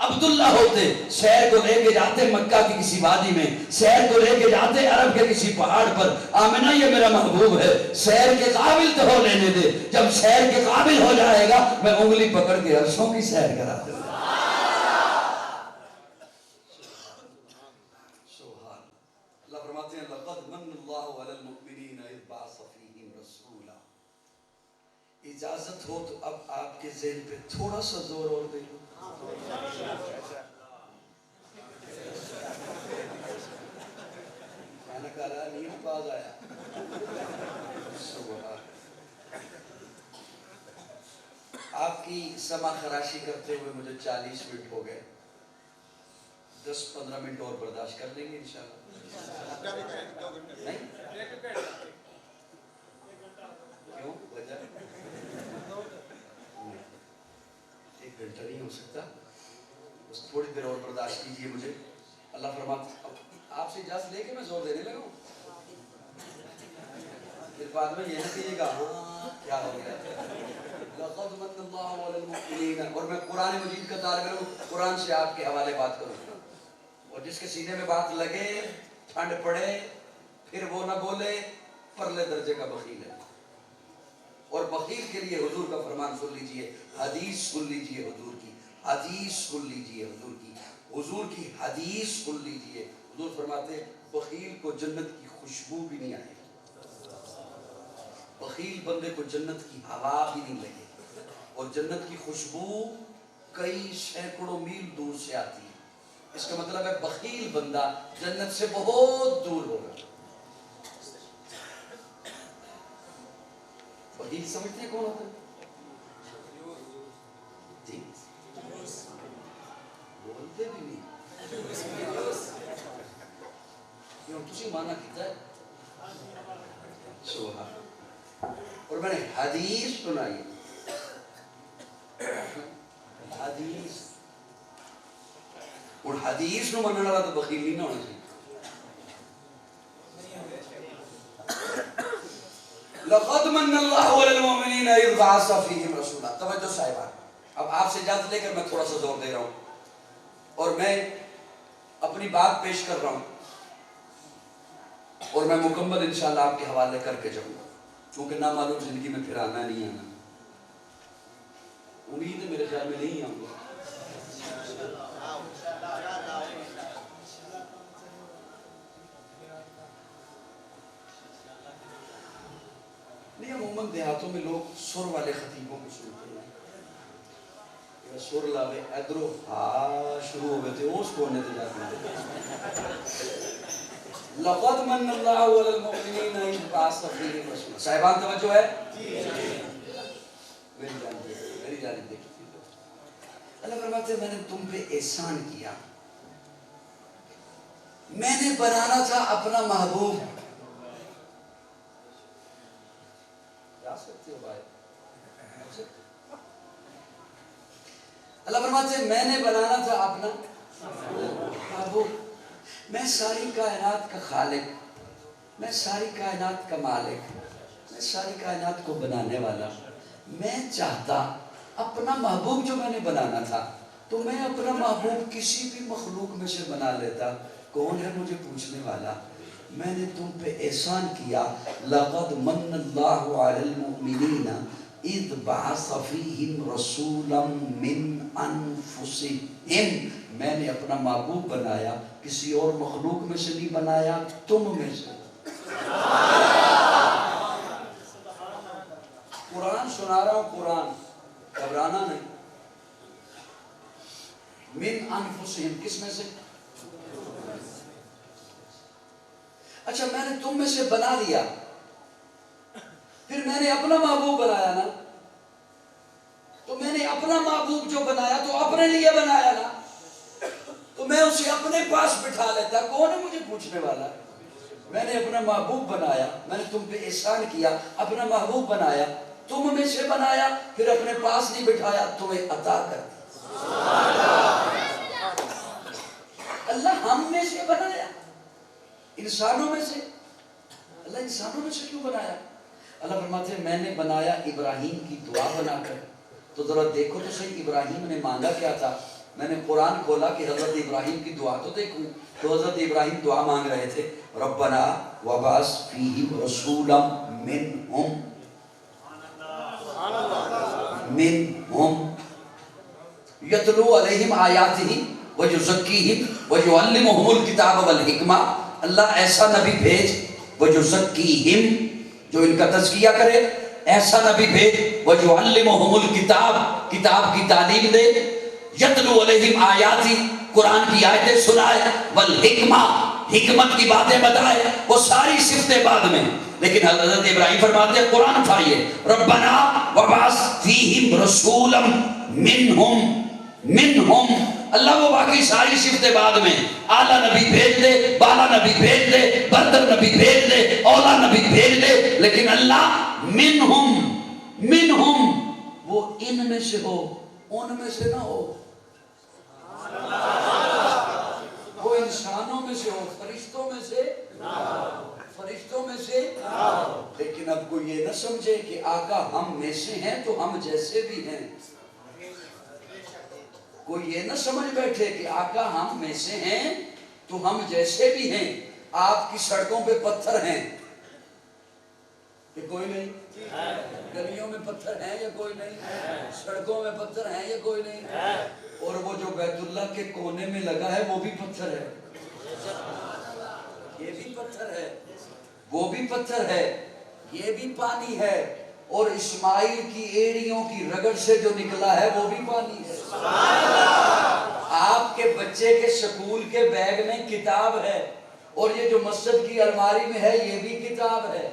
عبداللہ ہوتے سیر کو لے کے جاتے مکہ کی کسی وادی میں، سیر کو لے کے جاتے عرب کے کسی پہاڑ پر۔ آمنہ یہ میرا محبوب ہے، سیر کے قابل تو ہو لینے دے، جب سیر کے قابل ہو جائے گا میں انگلی پکڑ کے عرشوں کی سیر کرا دوں۔ اللہ فرماتے ہیں لَقَدْ مَنَّ اللَّهُ عَلَى الْمُؤْمِنِينَ إِذْ بَعَثَ فِيهِمْ رَسُولًا۔ اجازت ہو تو اب آپ کے ذہن پہ تھوڑا سا زور اور دے دو۔ کھانا کھا رہا نیند باز آیا۔ آپ کی سما خراشی کرتے ہوئے مجھے 40 منٹ ہو گئے، 10-15 منٹ اور برداشت کر لیں گے انشاءاللہ۔ نہیں؟ کیوں؟ وجہ؟ 1 گھنٹہ نہیں ہو سکتا، بس تھوڑی دیر اور برداشت کیجئے مجھے۔ اللہ فرماتا آپ سے اجازت لے کے میں زور دینے لگا ہوں، پھر بعد میں یہ نہ کہیے گا ہاں کیا ہو گیا۔ لَقَدْ مَنَّ اللَّهُ عَلَى الْمُؤْمِنِينَ، اور میں قرآن مجید کا طالب علم قرآن سے آپ کے حوالے بات کروں، اور جس کے سینے میں بات لگے، ٹھنڈ پڑے، پھر وہ نہ بولے پرلے درجے کا بخیل ہے۔ اور بخیل کے لیے حضور کا فرمان سن لیجئے، حدیث سن لیجئے حضور کی، حدیث سن لیجئے حضور کی، حضور کی حدیث سن لیجئے۔ حضور فرماتے بخیل کو جنت کی خوشبو بھی نہیں آئے گی۔ بخیل بندے کو جنت کی ہوا بھی نہیں لگے اور جنت کی خوشبو کئی سینکڑوں میل دور سے آتی ہے. اس کا مطلب ہے بخیل بندہ جنت سے بہت دور ہوگا. بخیل سمجھتے ہیں کون ہوتا ہے؟ جی بولتے بھی نہیں کیوں تسی مانا کیتا ہے سبحان. اور میں نے حدیث سنائی حدیث اور حدیث نو مننے والا تو بخیل نہیں نہ ہونا چاہیے. لقد من اللہ علی المؤمنین اذ بعث فیہم رسولا. توجہ صاحبان، اب آپ سے اجازت لے کر میں تھوڑا سا زور دے رہا ہوں اور میں اپنی بات پیش کر رہا ہوں اور میں مکمل انشاءاللہ آپ کے حوالے کر کے جاؤں گا کیونکہ نامعلوم زندگی میں پھر آنا نہیں آنا. امید ہے میرے خیال میں نہیں آؤں گا. نہیں عموماً دیہاتوں میں لوگ سر والے خطیبوں کو سنتے ہیں. سر لاوے ادھرو ہاں شروع ہو گئے تھے اس کونے سے جاتے ہیں. لقد من اللہ علی المؤمنین اذ بعث فیہم رسولا. صاحبان توجہ ہے؟ میری جانب دیکھیے. اللہ فرماتے ہیں میں نے تم پہ احسان کیا، میں نے بنانا تھا اپنا محبوب. جا سکتے ہو بھائی. اللہ فرماتے ہیں میں نے بنانا تھا اپنا محبوب. میں ساری کائنات کا خالق، میں ساری کائنات کا مالک، میں ساری کائنات کو بنانے والا. میں چاہتا اپنا محبوب جو میں نے بنانا تھا تو میں اپنا محبوب کسی بھی مخلوق میں سے بنا لیتا. کون ہے مجھے پوچھنے والا؟ میں نے تم پہ احسان کیا. لقد من اللہ علی المؤمنین اذ بعث فیہم رسولا من انفسہم. میں نے اپنا محبوب بنایا، کسی اور مخلوق میں سے نہیں بنایا، تم میں سے. قرآن سنا رہا ہوں، قرآن گھبرانا نہیں. من انفسہم کس میں سے؟ اچھا میں نے تم میں سے بنا لیا، پھر میں نے اپنا محبوب بنایا نا. تو میں نے اپنا محبوب جو بنایا تو اپنے لیے بنایا نا، تو میں اسے اپنے پاس بٹھا لیتا. کون ہے مجھے پوچھنے والا؟ میں نے اپنا محبوب بنایا، میں نے تم پہ احسان کیا، اپنا محبوب بنایا، تم میں سے بنایا، پھر اپنے پاس نہیں بٹھایا، تمہیں عطا کر دیا. اللہ ہم میں سے بنایا، انسانوں میں سے. اللہ انسانوں میں سے کیوں بنایا؟ اللہ فرماتے ہیں میں نے بنایا ابراہیم کی دعا بنا کر. تو ذرا دیکھو تو صحیح ابراہیم نے مانگا کیا تھا. میں نے قرآن کھولا کہ حضرت ابراہیم کی دعا تو دیکھوں. تو حضرت ابراہیم دعا مانگ رہے تھے ربنا وبعث فیہم رسولا منہم یتلو علیہم آیاتہ ویزکیہم ویعلمہم الکتاب والحکمہ. اللہ ایسا نبی بھیج ویزکیہم جو ان کا تزکیہ کرے، ایسا نبی بھیج ویعلمہم الکتاب کتاب کی تعلیم دے، یتلو علیہم آیاتی قرآن کی آیتیں سنائے، والحکمہ حکمت کی باتیں بتائے. وہ ساری صفتیں بعد میں، لیکن حضرت ابراہیم فرماتے ہیں قرآن اٹھائیے ربنا وبعث فیہم رسولا منہم. اللہ وہ باقی ساری صفتیں بعد میں، اعلیٰ نبی بھیج دے، بالا نبی بھیج دے، برتر نبی بھیج دے، اولا نبی بھیج دے، لیکن اللہ منہم وہ ان میں سے ہو، ان میں سے نہ ہو. وہ انسانوں میں سے ہو، فرشتوں میں سے نہ ہو، فرشتوں میں سے نہ ہو. لیکن اب کوئی یہ نہ سمجھے کہ آقا ہم میں سے ہیں تو ہم جیسے بھی ہیں. کوئی یہ نہ سمجھ بیٹھے کہ آقا ہم میں سے ہیں تو ہم جیسے بھی ہیں. آپ کی سڑکوں پہ پتھر ہیں کہ کوئی نہیں؟ گلیوں میں پتھر ہیں یا کوئی نہیں؟ سڑکوں میں پتھر ہیں یا کوئی نہیں؟ اور وہ جو بیت اللہ کے کونے میں لگا ہے وہ بھی پتھر ہے، یہ بھی پتھر ہے، وہ بھی پتھر ہے. یہ بھی پانی ہے، اور اسماعیل کی ایڑیوں کی رگڑ سے جو نکلا ہے وہ بھی پانی ہے۔ آپ کے بچے کے سکول کے بیگ میں کتاب ہے، اور یہ جو مسجد کی الماری میں ہے یہ بھی کتاب ہے۔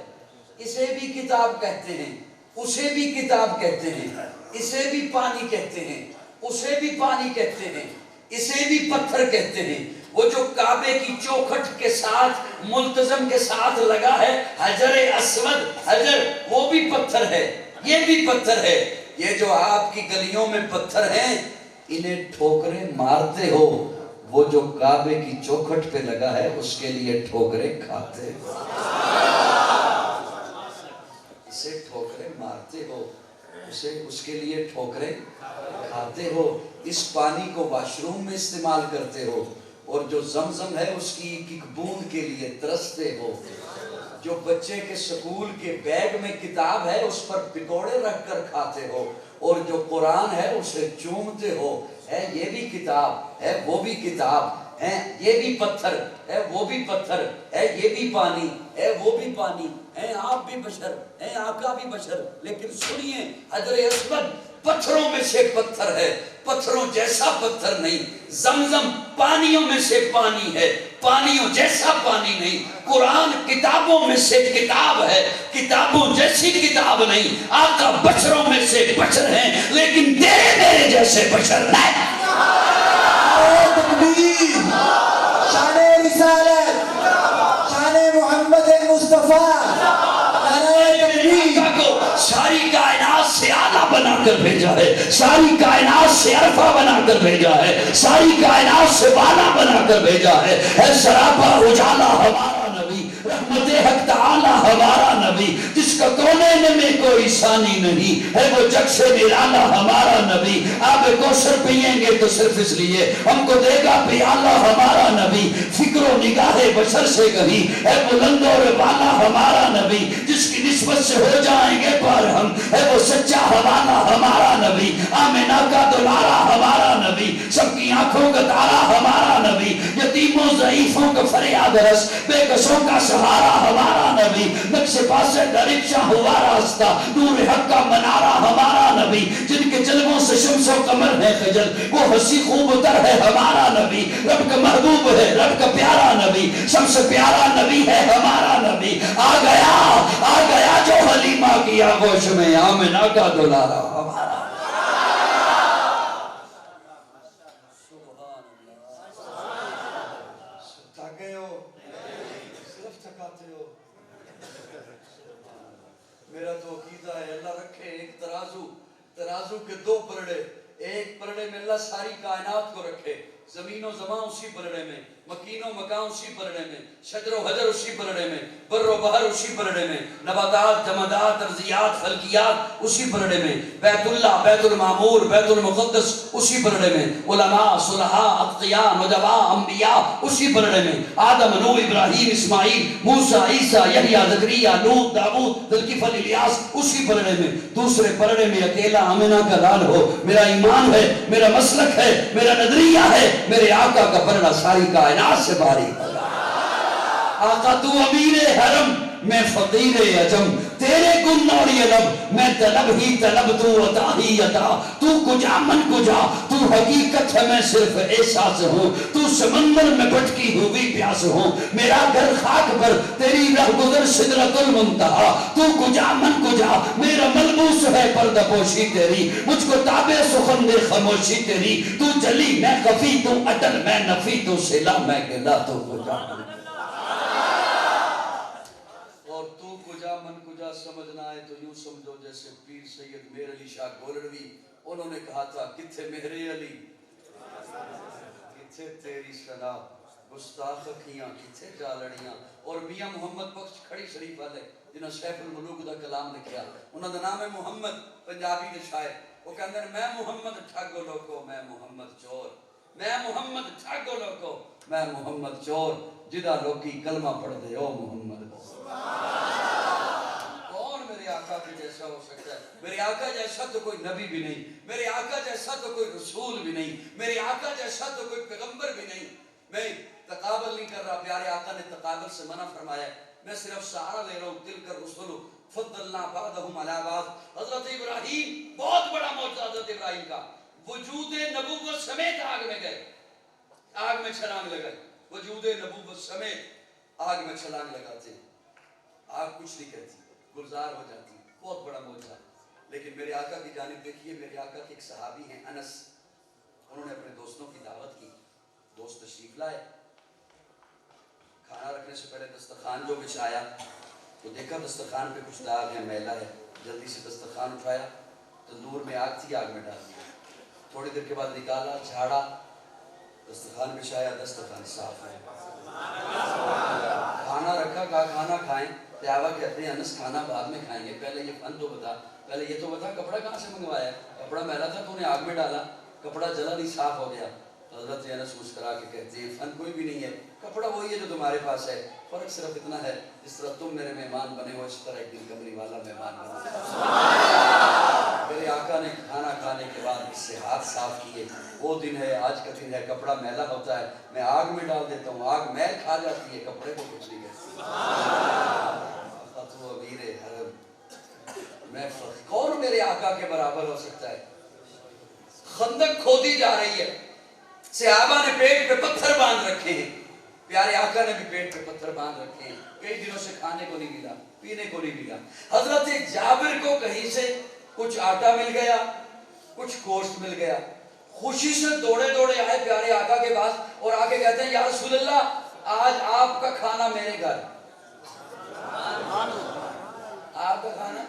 اسے بھی کتاب کہتے ہیں، اسے بھی کتاب کہتے ہیں، اسے بھی پانی کہتے ہیں، اسے بھی پانی کہتے ہیں، اسے بھی پتھر کہتے ہیں۔ وہ جو کعبے کی چوکھٹ کے ساتھ ملتزم کے ساتھ لگا ہے حجر اسود، حجر، وہ بھی پتھر ہے، یہ بھی پتھر ہے۔ یہ جو آپ کی گلیوں میں پتھر ہیں انہیں ٹھوکریں مارتے ہو، وہ جو کعبے کی چوکھٹ پہ لگا ہے اس کے لیے ٹھوکریں کھاتے ہو، اسے ٹھوکریں مارتے ہو، اسے اس کے لیے ٹھوکریں کھاتے ہو۔ اس پانی کو واش روم میں استعمال کرتے ہو، اور جو زمزم ہے اس کی ایک ایک بوند کے لیے ترستے ہو۔ جو بچے کے سکول کے بیگ میں کتاب ہے اس پر پکوڑے رکھ کر کھاتے ہو، اور جو قرآن ہے اسے چومتے ہو۔ ہے یہ بھی کتاب ہے، وہ بھی کتاب ہے، یہ بھی پتھر ہے، وہ بھی پتھر ہے، یہ بھی پانی ہے، وہ بھی پانی ہے۔ آپ بھی بشر ہیں، آقا بھی بشر، لیکن سنیے حجر اسود پتھروں میں سے پتھر ہے، پتھروں جیسا پتھر نہیں۔ زمزم پانیوں میں سے پانی ہے، پانیوں جیسا پانی نہیں۔ قرآن کتابوں میں سے کتاب ہے، کتابوں جیسی کتاب نہیں۔ آقا بشروں میں سے بشر ہیں، لیکن تیرے میرے جیسے بشر نہیں۔ تکبیر، شان رسالت، شان محمد مصطفیٰ، ساری کائنات سے اعلیٰ بنا کر بھیجا ہے، ساری کائنات سے عرفہ بنا کر بھیجا ہے، ساری کائنات سے بالا بنا کر بھیجا ہے۔ اے سراپا اجالا ہمارا نبی، رحمت حق تعالی ہمارا نبی، جس کا کونین میں کوئی ثانی نہیں ہے، وہ جگ سے نرالا ہمارا نبی۔ آب کوثر پئیں گے تو صرف اس لیے ہم کو دے گا پیالہ ہمارا نبی۔ فکر و نگاہ بشر سے کہیں ہے بلند اور بالا ہمارا نبی، جس کی نسبت سے ہو جائیں گے پار ہم، ہے وہ سچا حوالہ ہمارا نبی۔ آمنہ کا دلارا ہمارا نبی، سب کی آنکھوں کا تارا ہمارا نبی، یتیموں ضعیفوں کا فریاد رس، بے کسوں کا سہارا ہمارا نبی۔ نقش پاسے درچہ ہوا راستہ، نور حق کا منارہ ہمارا نبی، جن کے جلووں سے شمس و قمر ہے خجل، وہ ہنسی خوب تر ہے ہمارا نبی۔ رب کا محبوب ہے، رب کا پیارا نبی، سب سے پیارا نبی ہے ہمارا نبی۔ آ گیا جو حلیمہ کی آغوش میں، آمنہ کا دلارا ہمارا۔ سبحان اللہ، تھکے ہو، صرف تھکاتے ہو۔ میرا تو عقیدہ ہے اللہ رکھے ایک ترازو کے دو پلڑے، ایک پلڑے میں اللہ ساری کائنات کو رکھے، زمین و زمان اسی پلڑے میں، مکین و مکان اسی پلڑے میں، شجر و حجر اسی پلڑے میں، بر و بحر اسی پلڑے میں، نباتات، جمادات، ارضیات، فلکیات اسی پلڑے میں، بیت اللہ، بیت المعمور، بیت المقدس اسی پلڑے میں، علماء، صلحاء، اتقیاء، نجباء، انبیاء اسی پلڑے میں، آدم، نوح، ابراہیم، اسماعیل، موسیٰ، عیسیٰ، یحییٰ، زکریا، لوط، داؤد، ذوالکفل، الیاس اسی پلڑے میں۔ دوسرے پلڑے میں اکیلا آمنہ کا لال ہو۔ میرا ایمان ہے، میرا مسلک ہے، میرا نظریہ ہے، میرے آقا کا پلڑا ساری کائنات سے باری ہوگا۔ آقا تو امیر حرم، میں فقیر عجم، تیرے گن اور یہ لب، میں طلب ہی طلب، تو عطا ہی عطا، تو کجا من کجا، تو حقیقت ہے میں صرف احساس ہوں، تو سمندر میں بھٹکی ہوئی پیاس ہوں، میرا گھر خاک پر تیری رہ گزر سدرۃ المنتہا، تو کجا من کجا، میرا ملبوس ہے پردہ پوشی تیری، مجھ کو تابع سخن دے خاموشی تیری، تو جلی میں خفی، تو اٹل میں نفی، تو سلا میں گلا، تو کجا من من کجا سمجھنا ہے تو یوں سمجھو جیسے پیر سید میر علی شاہ گولڑوی، انہوں نے کہا تھا کتھے مہر علی، کتھے تیری صدا، گستاخ اکھیاں کتھے جالڑیاں۔ اور میاں محمد بخش کھڑی شریف والے جنہاں سیف الملوک دا کلام لکھیا، انہوں دا نام ہے محمد، پنجابی دے شاعر، وہ کہندے ہیں میں محمد ٹھگو لوکو، میں محمد چور، میں محمد ٹھگو لوکو، میں محمد چور، جدہ لوکی کلمہ پڑھ دے او محمد۔ میرے آقا کے جیسا ہو سکتا ہے؟ میرے آقا جیسا تو کوئی نبی بھی نہیں، میرے آقا جیسا تو کوئی رسول بھی نہیں، میرے آقا جیسا تو کوئی پیغمبر بھی نہیں۔ میں تقابل نہیں کر رہا، پیارے آقا نے تقابل سے منع فرمایا ہے، میں صرف سہارا لے رہا ہوں، تلک الرسل فضلنا بعضهم علی بعض. حضرت ابراہیم بہت بڑا معجزہ حضرت ابراہیم کا, وجود نبوت سمیت آگ میں گئے, آگ میں چھلانگ لگائی, وجود نبوت سمیت آگ میں چھلانگ لگاتے, آگ کچھ نہیں کہتی, گلزار ہو جاتی, بہت بڑا معجزہ. لیکن میرے آقا کی جانب دیکھیے, میرے آقا کے ایک صحابی ہیں انس, انہوں نے اپنے دوستوں کی دعوت کی, دوست تشریف لائے, کھانا رکھنے سے پہلے دسترخوان جو بچھایا تو دیکھا دسترخوان پہ کچھ داغ ہے, میلا ہے, جلدی سے دسترخوان اٹھایا, تندور میں آگ تھی, آگ میں ڈال دیا, تھوڑی دیر کے بعد نکالا, جھاڑا, دسترخوان بچھایا, دسترخوان صاف ہے. کھانا رکھا, کہا کھانا کھائیں. پیاوا کہتے ہیں انس کھانا بعد میں کھائیں گے, پہلے یہ فن تو بتا, پہلے یہ تو بتا کپڑا کہاں سے منگوایا, کپڑا میلا تھا تو نے آگ میں ڈالا, کپڑا جلا نہیں, صاف ہو گیا. حضرت انس مسکرا کے کہتے ہیں فن کوئی بھی نہیں ہے, کپڑا وہی ہے جو تمہارے پاس ہے, فرق صرف اتنا ہے جس طرح تم میرے مہمان بنے ہو اس طرح ایک دن کمری والا مہمان بنا. میرے آقا نے کھانا کھانے کے بعد اس سے ہاتھ صاف کیے, وہ دن ہے, آج کا دن ہے, کپڑا میلا ہوتا ہے, میں آگ میں ڈال دیتا ہوں, آگ میل کھا جاتی ہے, کپڑے کو کچھ نہیں کہتی. تو امیر حرم میں کون میرے آقا کے برابر ہو سکتا ہے. خندق کھودی جا رہی ہے, صحابہ نے پیٹ پہ پتھر باندھ رکھے ہیں, پیارے آقا نے بھی پیٹ پہ پتھر باندھ رکھے ہیں, کئی دنوں سے کھانے کو نہیں ملا, پینے کو نہیں ملا. حضرت جابر کو کہیں سے کچھ آٹا مل گیا, کچھ گوشت مل گیا, خوشی سے دوڑے دوڑے آئے پیارے آقا کے پاس اور آ کے کہتے ہیں یا رسول اللہ آج آپ کا کھانا میرے گھر, آپ کا کھانا.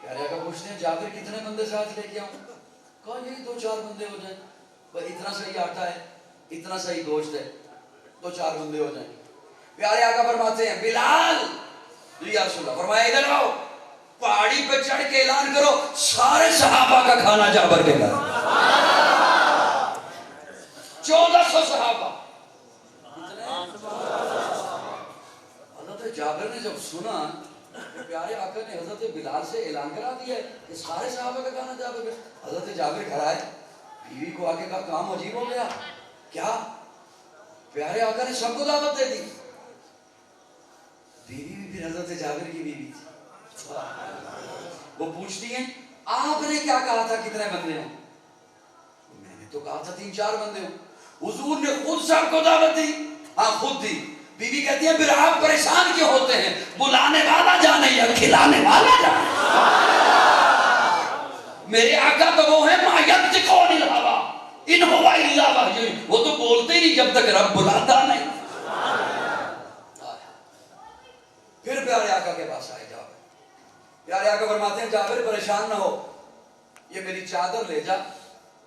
پیارے آقا پوچھتے ہیں جابر کتنے بندے ساتھ لے کے آؤں, کہا یہی 2-4 بندے ہو جائیں, بھائی اتنا صحیح آٹا ہے, اتنا صحیح گوشت ہے, 2-4 بندے ہو جائیں. پیارے آقا فرماتے ہیں بلال, یا رسول اللہ, فرمایا ادھر آؤ, پہاڑی پہ چڑھ کے اعلان کرو سارے صحابہ کا کھانا جابر کے گھر. 1400 صحابہ. حضرت جابر نے جب سنا پیارے آقا نے حضرت بلال سے اعلان کرا دیا ہے کہ سارے صحابہ کا کھانا جابر کے, حضرت جابر گھر آئے, بیوی کو آگے کہا کام عجیب ہو گیا, کیا؟ پیارے آقا نے سب کو دعوت دے دی. بیوی بھی پھر حضرت جابر کی بیوی تھی, وہ پوچھتی ہیں آپ نے کیا کہا تھا کتنے بندے ہوں؟ میں نے تو کہا تھا 3-4 بندے ہوں. حضور نے خود سب کو دعوت دی, ہاں خود دی. بیوی کہتی ہے پھر آپ پریشان کیوں ہوتے ہیں, بلانے والا جانے یا کھلانے والا جانے. میرے آقا تو وہ ہیں ما ینطق عن الہوی ان هو الا وحی, وہ تو بولتے ہی نہیں جب تک رب بلاتا نہیں. پھر پیارے آقا کے پاس آئے جابر, پیارے آقا فرماتے ہیں جابر پریشان نہ ہو, یہ میری چادر لے جا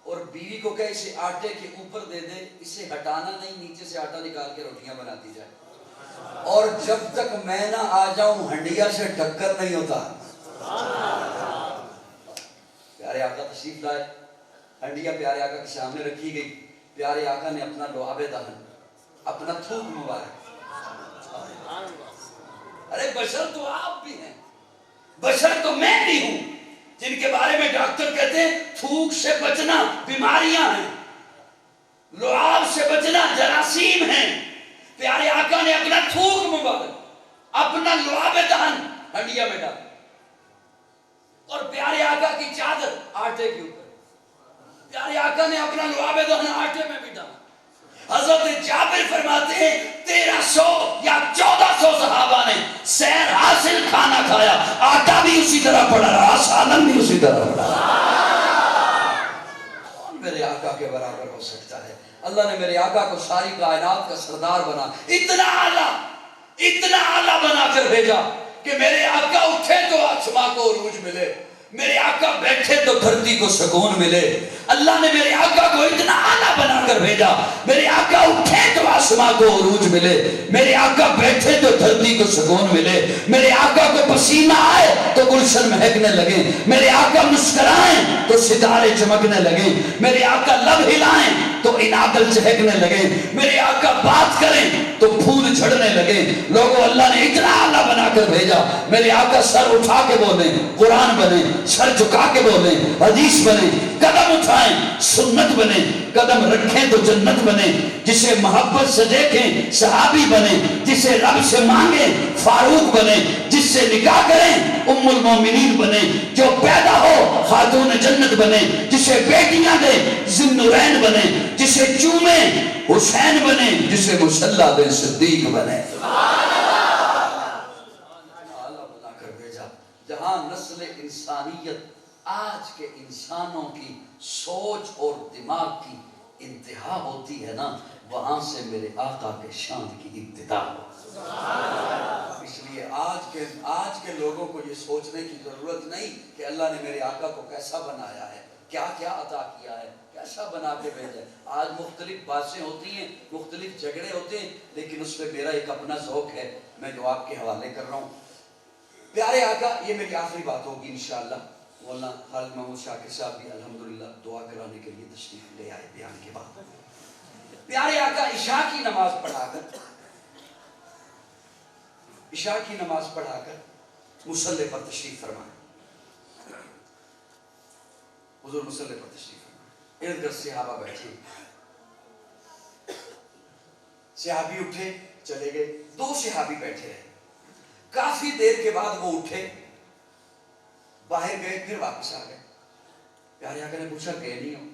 اور بیوی کو کہ اسے آٹے کے اوپر دے دے, اسے ہٹانا نہیں, نیچے سے آٹا نکال کے روٹیاں بناتی جائے, اور جب تک میں نہ آ جاؤں ہنڈیا سے ٹکر نہیں ہوتا. پیارے آقا تشریف لائے, ہنڈیا پیارے آقا کے سامنے رکھی گئی. پیارے آقا نے اپنا لعاب دہن, اپنا تھوک مبارک, ارے بشر تو آپ بھی ہیں, بشر تو میں بھی ہوں, جن کے بارے میں ڈاکٹر کہتے ہیں تھوک سے بچنا بیماریاں ہیں, لعاب سے بچنا جراثیم ہیں. پیارے آقا نے اپنا تھوک مبارک, اپنا لعاب دہن ہنڈیا میں ڈالا, اور پیارے آقا کی چادر آٹے کے اوپر, پیارے آقا نے اپنا لعاب دہن آٹے میں بھی ڈالا. حضرت جابر فرماتے ہیں 1300 یا 1400 صحابہ نے سیر حاصل کھانا کھایا, آٹا بھی اسی طرح پڑا رہا, سالن بھی اسی طرح پڑا رہا. کون میرے آقا کے برابر ہو سکتا ہے؟ اللہ نے میرے آقا کو ساری کائنات کا سردار بنا, اتنا اعلیٰ بنا کر بھیجا کہ میرے آقا اٹھے تو آسماں کو عروج ملے, میرے آقا بیٹھے تو دھرتی کو سکون ملے. اللہ نے میرے آقا کو اتنا اعلیٰ بنا کر بھیجا, میرے آقا اٹھے تو آسماں کو عروج ملے, میرے آقا بیٹھے تو دھرتی کو سکون ملے, میرے آقا کو پسینہ آئے تو گلشن مہکنے لگے, میرے آقا مسکرائیں تو ستارے چمکنے لگے, میرے آقا لب ہلائیں تو انادل چہکنے لگے، میرے آقا بات کریں تو پھول جھڑنے لگے۔ لوگوں اللہ نے اتنا اعلیٰ بنا کر بھیجا، میرے آقا سر اٹھا کے بولیں قرآن بنے، سر جھکا کے بولیں حدیث بنے، قدم اٹھائیں سنت بنے، قدم رکھیں تو جنت بنے، جسے محبت سے دیکھیں صحابی بنے، جسے رب سے مانگیں فاروق بنے، جس سے نکاح کریں ام المومنین بنے، جو پیدا ہو خاتون جنت بنے، جسے بیٹیاں دے ذوالنورین بنے، جسے چومیں حسین بنے، جسے مسلح دے صدیق بنے۔ اللہ بنا کر بھیجا جہاں نسل انسانیت آج کے انسانوں کی سوچ اور دماغ کی انتہا ہوتی ہے نا، وہاں سے میرے آقا کے شان کی ابتدا ہو۔ اس لیے آج کے لوگوں کو یہ سوچنے کی ضرورت نہیں کہ اللہ نے میرے آقا کو کیسا بنایا ہے، کیا کیا عطا کیا ہے، کیسا بنا کے بھیجا ہے۔ آج مختلف باتیں ہوتی ہیں، مختلف جھگڑے ہوتے ہیں، لیکن اس پہ میرا ایک اپنا ذوق ہے، میں جو آپ کے حوالے کر رہا ہوں۔ پیارے آقا، یہ میری آخری بات ہوگی انشاءاللہ۔ مولانا خالد محمود شاکر صاحب بھی الحمدللہ دعا کرانے کے لیے تشریف لے آئے بیان کے بعد۔ پیارے آقا عشاء کی نماز پڑھا کر مصلی پر تشریف فرمائے، حضور مصلی پر تشریف فرمائے، ارد گرد صحابہ بیٹھے، صحابی اٹھے چلے گئے، 2 صحابی بیٹھے رہے، کافی دیر کے بعد وہ اٹھے، باہر گئے، پھر واپس آ گئے۔ پیارے آقا نے پوچھا گئے نہیں ہو؟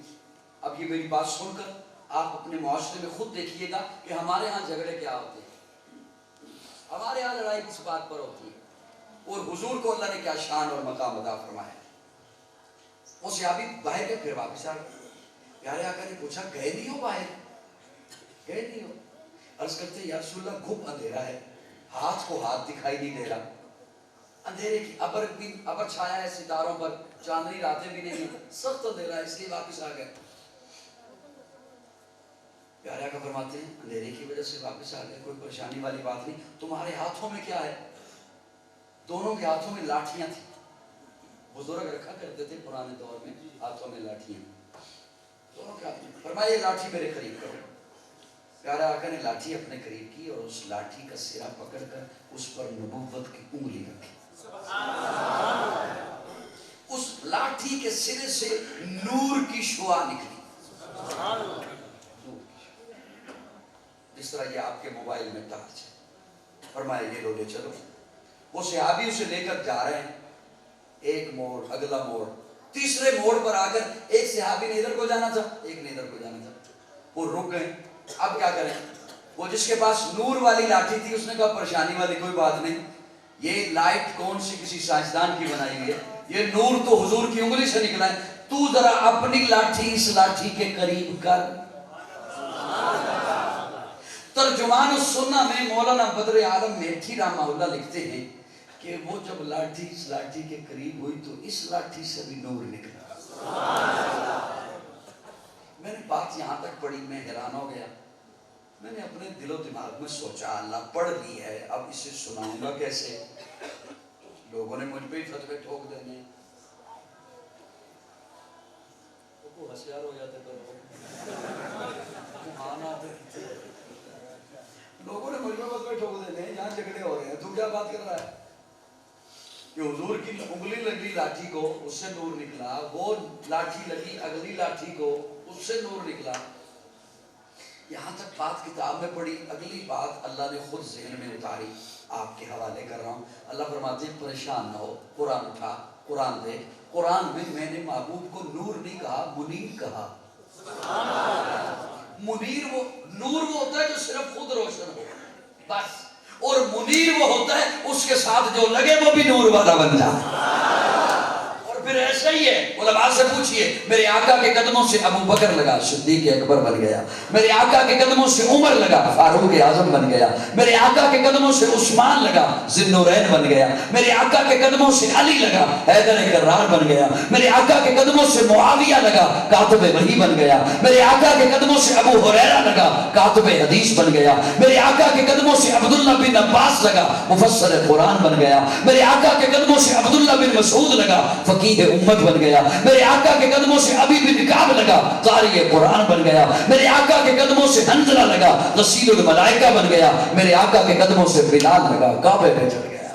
اب یہ میری بات سن کر آپ اپنے معاشرے میں خود دیکھیے گا کہ ہمارے ہاں جھگڑے کیا ہوتے ہیں، ہمارے ہاں لڑائی کس بات پر ہوتی ہے، اور حضور کو اللہ نے کیا شان اور مقام عطا فرمایا۔ وہ صحابی باہر گئے، پھر واپس آ گئے۔ پیارے آقا نے پوچھا گئے نہیں ہو باہر؟ گئے نہیں ہو؟ عرض کرتے یا رسول اللہ گھپ اندھیرا ہے، ہاتھ کو ہاتھ دکھائی نہیں دے رہا، اندھیرے کی ابر چھایا ہے ستاروں پر، چاندنی راتیں بھی نہیں ہیں، سخت اندھیرا ہے، اس لیے واپس آ گئے۔ پیارے آقا فرماتے ہیں اندھیرے کی وجہ سے واپس آ گئے، کوئی پریشانی والی بات نہیں، تمہارے ہاتھوں میں کیا ہے؟ دونوں کے ہاتھوں میں لاٹھیاں تھیں، بزرگ رکھا کرتے تھے پرانے دور میں ہاتھوں میں لاٹھیاں، دونوں کے ہاتھوں میں۔ فرمایا یہ لاٹھی میرے قریب کرو۔ پیارے آقا نے لاٹھی اپنے قریب کی اور اس لاٹھی کا سرا پکڑ کر اس پر نبوت کی انگلی رکھی۔ اس لاٹھی کے سرے سے نور کی شعاع نکلی، جس طرح یہ آپ کے موبائل میں ٹارچ ہے۔ فرمایا یہ لو لے چلو۔ وہ صحابی اسے لے کر جا رہے ہیں، ایک موڑ اگلا موڑ، تیسرے موڑ پر آ کر ایک صحابی نے ادھر کو جانا تھا، ایک نے ادھر کو جانا تھا، وہ رک گئے۔ اب کیا کریں؟ وہ جس کے پاس نور والی لاٹھی تھی اس نے کہا پریشانی والی کوئی بات نہیں، یہ لائٹ کون سی کسی سائنسدان کی بنائی ہوئی ہے، یہ نور تو حضور کی انگلی سے نکلا ہے، تو ذرا اپنی لاٹھی اس لاٹھی کے قریب کر۔ ترجمان السنہ میں مولانا بدر عالم میٹھی رحمہ اللہ لکھتے ہیں کہ وہ جب لاٹھی اس لاٹھی کے قریب ہوئی تو اس لاٹھی سے بھی نور نکلا۔ میں نے بات یہاں تک پڑھی، میں حیران ہو گیا، میں نے اپنے دل و دماغ میں سوچا اللہ پڑھ لی ہے، اب اسے سناؤں گا کیسے؟ لوگوں نے مجھ پہ ہی فتوے ٹھوک دینے، وہ ہوشیار ہو جاتے تو لوگوں نے مجھ پہ فتوے ٹھوک دینے، یہاں جھگڑے ہو رہے ہیں، تو کیا بات کر رہا ہے کہ حضور کی انگلی لگی لاٹھی کو اس سے نور نکلا، وہ لاٹھی لگی اگلی لاٹھی کو اس سے نور نکلا۔ یہاں تک بات کتاب میں پڑھی، اگلی بات اللہ نے خود ذہن میں اتاری، آپ کے حوالے کر رہا ہوں۔ اللہ فرماتے ہیں پریشان نہ ہو، قرآن اٹھا، قرآن دیکھ۔ قرآن میں نے محبوب کو نور نہیں کہا، منیر کہا۔ منیر وہ نور وہ ہوتا ہے جو صرف خود روشن ہو بس، اور منیر وہ ہوتا ہے اس کے ساتھ جو لگے وہ بھی نور والا بن جائے۔ اور پھر ایسا ہی ہے، علماء سے پوچھئے، میرے آقا کے قدموں سے ابو بکر لگا، صدیق اکبر بن گیا، میرے آقا کے قدموں سے عمر لگا، فاروق اعظم بن گیا، میرے آقا کے قدموں سے عثمان لگا، ذوالنورین بن گیا، میرے آقا کے قدموں سے علی لگا، حیدر کرار بن گیا، میرے آقا کے قدموں سے معاویہ لگا، کاتب وحی بن گیا، میرے آقا کے قدموں سے ابو ہریرہ لگا، کاتب حدیث بن گیا، میرے آقا کے قدموں سے عبداللہ بن عباس لگا، مفسر قرآن بن گیا، میرے آقا کے قدموں سے عبداللہ بن مسعود لگا فقیہ امت بن گیا. میرے آقا کے قدموں سے ابی بن کعب لگا قاری قرآن بن گیا. میرے آقا کے قدموں سے حنظلہ لگا غسیل الملائکہ بن گیا. میرے آقا کے قدموں سے بلال لگا کعبے پہ چڑھ گیا.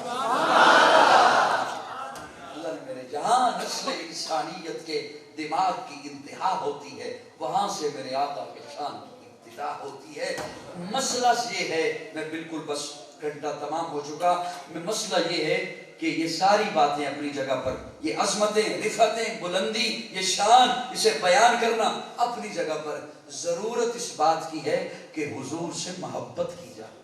اللہ نے میرے جہاں نسل انسانیت کے دماغ کی انتہا ہوتی ہے وہاں سے میرے آقا کے شان کی ابتدا ہوتی ہے. مسئلہ یہ ہے, میں بالکل بس گھنٹہ تمام ہو چکا, مسئلہ یہ ہے کہ یہ ساری باتیں اپنی جگہ پر, یہ عظمتیں, رفتیں, بلندی, یہ شان, اسے بیان کرنا اپنی جگہ پر. ضرورت اس بات کی ہے کہ حضور سے محبت کی جائے,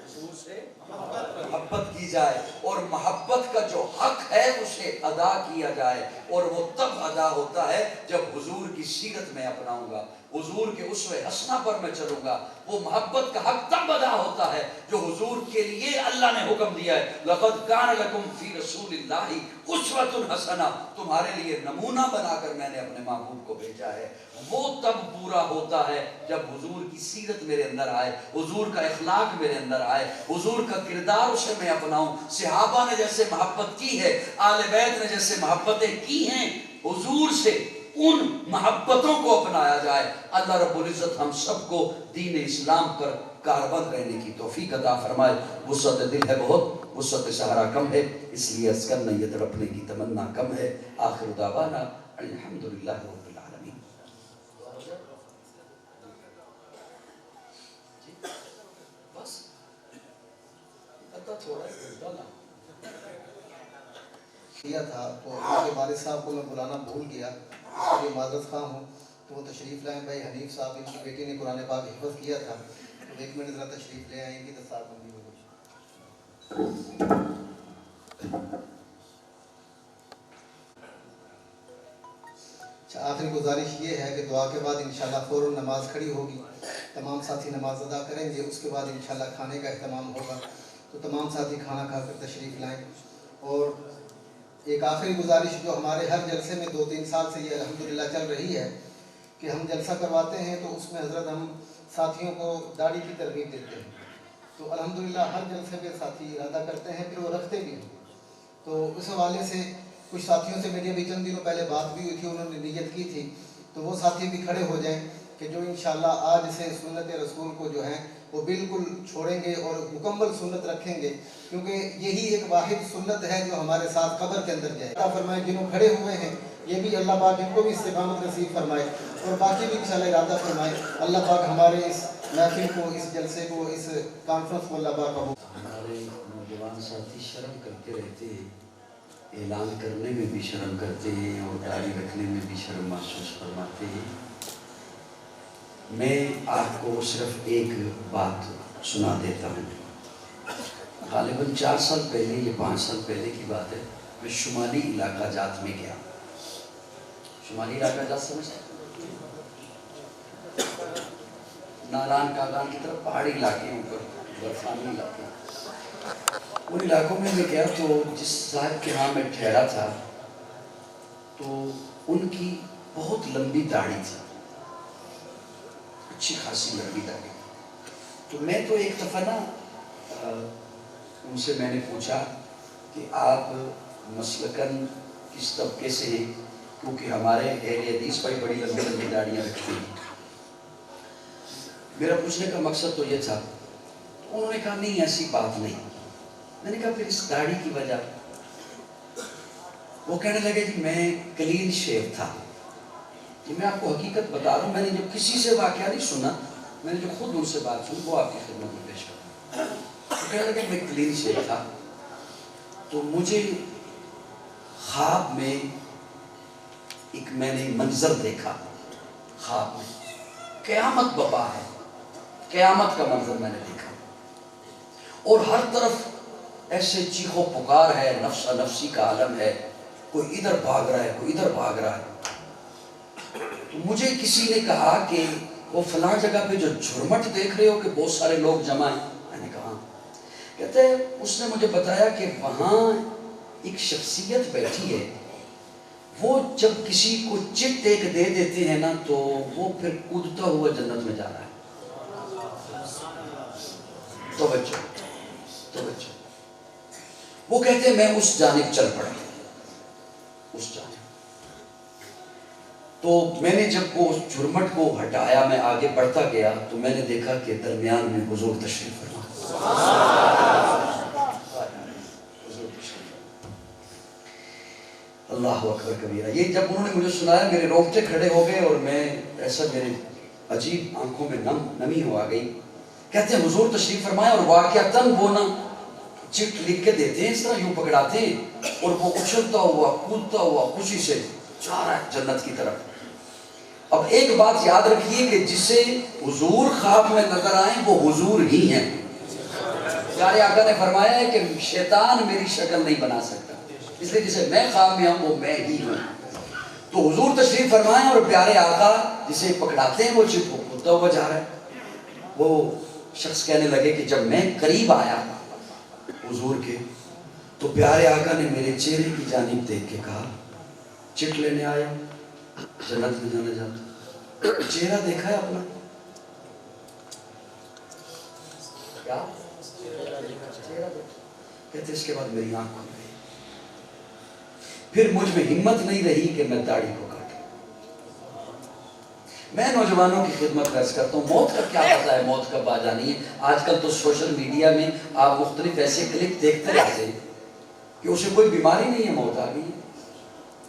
حضور سے محبت کی جائے, اور محبت کا جو حق ہے اسے ادا کیا جائے. اور وہ تب ادا ہوتا ہے جب حضور کی سیرت میں اپناؤں گا, حضور کے اسوہ حسنہ پر میں چلوں گا. وہ محبت کا حق تب ادا ہوتا ہے جو حضور کے لیے اللہ نے حکم دیا ہے لَقَدْ كَانَ لَكُمْ فِي رَسُولِ اللَّهِ أُسْوَةٌ حَسَنَةٌ, تمہارے لیے نمونہ بنا کر میں نے اپنے محبوب کو بھیجا ہے. وہ تب پورا ہوتا ہے جب حضور کی سیرت میرے اندر آئے, حضور کا اخلاق میرے اندر آئے, حضور کا کردار اسے میں اپناؤں. صحابہ نے جیسے محبت کی ہے, آل بیت نے جیسے محبتیں کی ہیں, حضور سے ان محبتوں کو اپنایا جائے. اللہ رب العزت ہم سب کو دین اسلام پر کاربند رہنے کی توفیق عطا فرمائے. وسعت دل ہے بہت, وسعت سہارا کم ہے, اس لیے عرض کرنا یہ تڑپنے کی تمنا کم ہے. آخر دعوانا الحمدللہ رب العالمین. بس تھوڑا کیا تھا تو آپ کے والد صاحب کو میں بلانا بھول گیا, اس کے لیے معذرت خواہ ہوں. تو وہ تشریف لائیں. بھائی حنیف صاحب, ان کی بیٹی نے قرآن پاک حفظ کیا تھا, تو ایک منٹ ذرا تشریف لے آئیں گی تو صاحب بندی ہو گئی. اچھا, آخری گزارش یہ ہے کہ دعا کے بعد انشاءاللہ فوراً نماز کھڑی ہوگی, تمام ساتھی نماز ادا کریں گے, اس کے بعد انشاءاللہ کھانے کا اہتمام ہوگا. تو تمام ساتھی کھانا کھا کر تشریف لائیں. اور ایک آخری گزارش جو ہمارے ہر جلسے میں 2-3 سال سے یہ الحمدللہ چل رہی ہے کہ ہم جلسہ کرواتے ہیں تو اس میں حضرت ہم ساتھیوں کو داڑھی کی ترغیب دیتے ہیں. تو الحمدللہ ہر جلسے پہ ساتھی ارادہ کرتے ہیں, پھر وہ رکھتے بھی ہیں. تو اس حوالے سے کچھ ساتھیوں سے میری ابھی چند دنوں پہلے بات بھی ہوئی تھی, انہوں نے نیت کی تھی, تو وہ ساتھی بھی کھڑے ہو جائیں کہ جو انشاءاللہ آج سے سنت رسول کو جو ہیں وہ بالکل چھوڑیں گے اور مکمل سنت رکھیں گے, کیونکہ یہی ایک واحد سنت ہے جو ہمارے ساتھ قبر کے اندر جائے. اللہ فرمائے جنہوں کھڑے ہوئے ہیں یہ بھی اللہ پاک ان کو بھی استقامت نصیب فرمائے, اور باقی بھی انشاءاللہ ارادہ فرمائے. اللہ پاک ہمارے اس محفل کو, اس جلسے کو, اس کانفرنس کو اللہ پاک قبول. ہمارے نوجوان ساتھی شرم کرتے رہتے ہیں, اعلان کرنے میں بھی شرم کرتے ہیں اور داڑھی رکھنے میں بھی شرم محسوس فرماتے ہیں. میں آپ کو صرف ایک بات سنا دیتا ہوں. غالباً 4 سال پہلے یا 5 سال پہلے کی بات ہے, میں شمالی علاقہ جات میں گیا. شمالی علاقہ جات سمجھتے ہیں, ناران کاغان کی طرف پہاڑی علاقے ہیں, اوپر برفانی علاقے. ان علاقوں میں گیا تو جس صاحب کے ہاں میں ٹھہرا تھا تو ان کی بہت لمبی داڑھی تھی, اچھی خاصی لمبی داڑھی. تو میں تو ایک دفعہ نا ان سے میں نے پوچھا کہ آپ مسلکن کس طبقے سے ہیں, کیونکہ ہمارے اہل حدیث بھائی بڑی لمبی لمبی داڑیاں رکھتے ہیں. میرا پوچھنے کا مقصد تو یہ تھا. انہوں نے کہا نہیں ایسی بات نہیں. میں نے کہا پھر اس داڑھی کی وجہ؟ وہ کہنے لگے کہ میں کلین شیو تھا. کہ میں آپ کو حقیقت بتا رہا ہوں, میں نے جو کسی سے واقعہ نہیں سنا, میں نے جو خود ان سے بات سنی وہ آپ کی خدمت میں پیش کرتا ہوں. وہ کہنے لگے میں کلین شیو تھا. تو مجھے خواب میں ایک میں نے منظر دیکھا. خواب میں قیامت بپا ہے, قیامت کا منظر میں نے دیکھا, اور ہر طرف ایسے چیخو پکار ہے, نفس نفسی کا عالم ہے, کوئی ادھر بھاگ رہا ہے, کوئی ادھر بھاگ رہا ہے. تو مجھے کسی نے کہا کہ وہ فلاں جگہ پہ جو جھرمٹ دیکھ رہے ہو کہ بہت سارے لوگ جمع ہیں. میں نے کہا کہتے ہیں اس نے مجھے بتایا کہ وہاں ایک شخصیت بیٹھی ہے, وہ جب کسی کو چٹ ایک دے دیتے ہیں نا تو وہ پھر کودتا ہوا جنت میں جا رہا ہے. توجہ. وہ کہتے ہیں میں اس جانب چل پڑا، اس جانب. تو میں نے جب وہ جھرمٹ کو ہٹایا، میں آگے بڑھتا گیا تو میں نے دیکھا کہ درمیان میں حضور تشریف فرما. اللہ اکبر کبیرہ. یہ جب انہوں نے مجھے سنایا میرے رونگٹے کھڑے ہو گئے اور میں ایسا میرے عجیب آنکھوں میں نمی ہو آ گئی. کہتے ہیں حضور تشریف فرمایا اور واقعتاً وہ نا چٹ لکھ کے دیتے ہیں اس طرح یوں پکڑاتے ہیں اور وہ اچھلتا ہوا کودتا ہوا خوشی سے جا رہا ہے جنت کی طرف. اب ایک بات یاد رکھیے کہ جسے حضور خواب میں نظر آئیں وہ حضور ہی ہیں. پیارے آقا نے فرمایا ہے کہ شیطان میری شکل نہیں بنا سکتا، اس لیے جسے میں خواب میں ہوں وہ میں ہی ہوں. تو حضور تشریف فرمائیں اور پیارے آقا جسے پکڑاتے ہیں وہ چپ کو کودتا ہوا جا رہا ہے. وہ شخص کہنے لگے کہ جب میں قریب آیا حضور کے تو پیارے آقا نے میرے چہرے کی جانب دیکھ کے کہا چٹ لینے آیا جنت میں جانا چاہتا. چہرہ دیکھا ہے اپنا؟ کیا چہرہ دیکھا؟ کہتے اس کے بعد میری آنکھ کھل گئی. پھر مجھ میں ہمت نہیں رہی کہ میں داڑھی کو کاٹوں. میں نوجوانوں کی خدمت عرض کرتا ہوں، موت کا کیا پتہ ہے موت کب آ جانی ہے. آج کل تو سوشل میڈیا میں آپ مختلف ایسے کلپ دیکھتے رہتے ہیں کہ اسے کوئی بیماری نہیں ہے موت آ گئی ہے،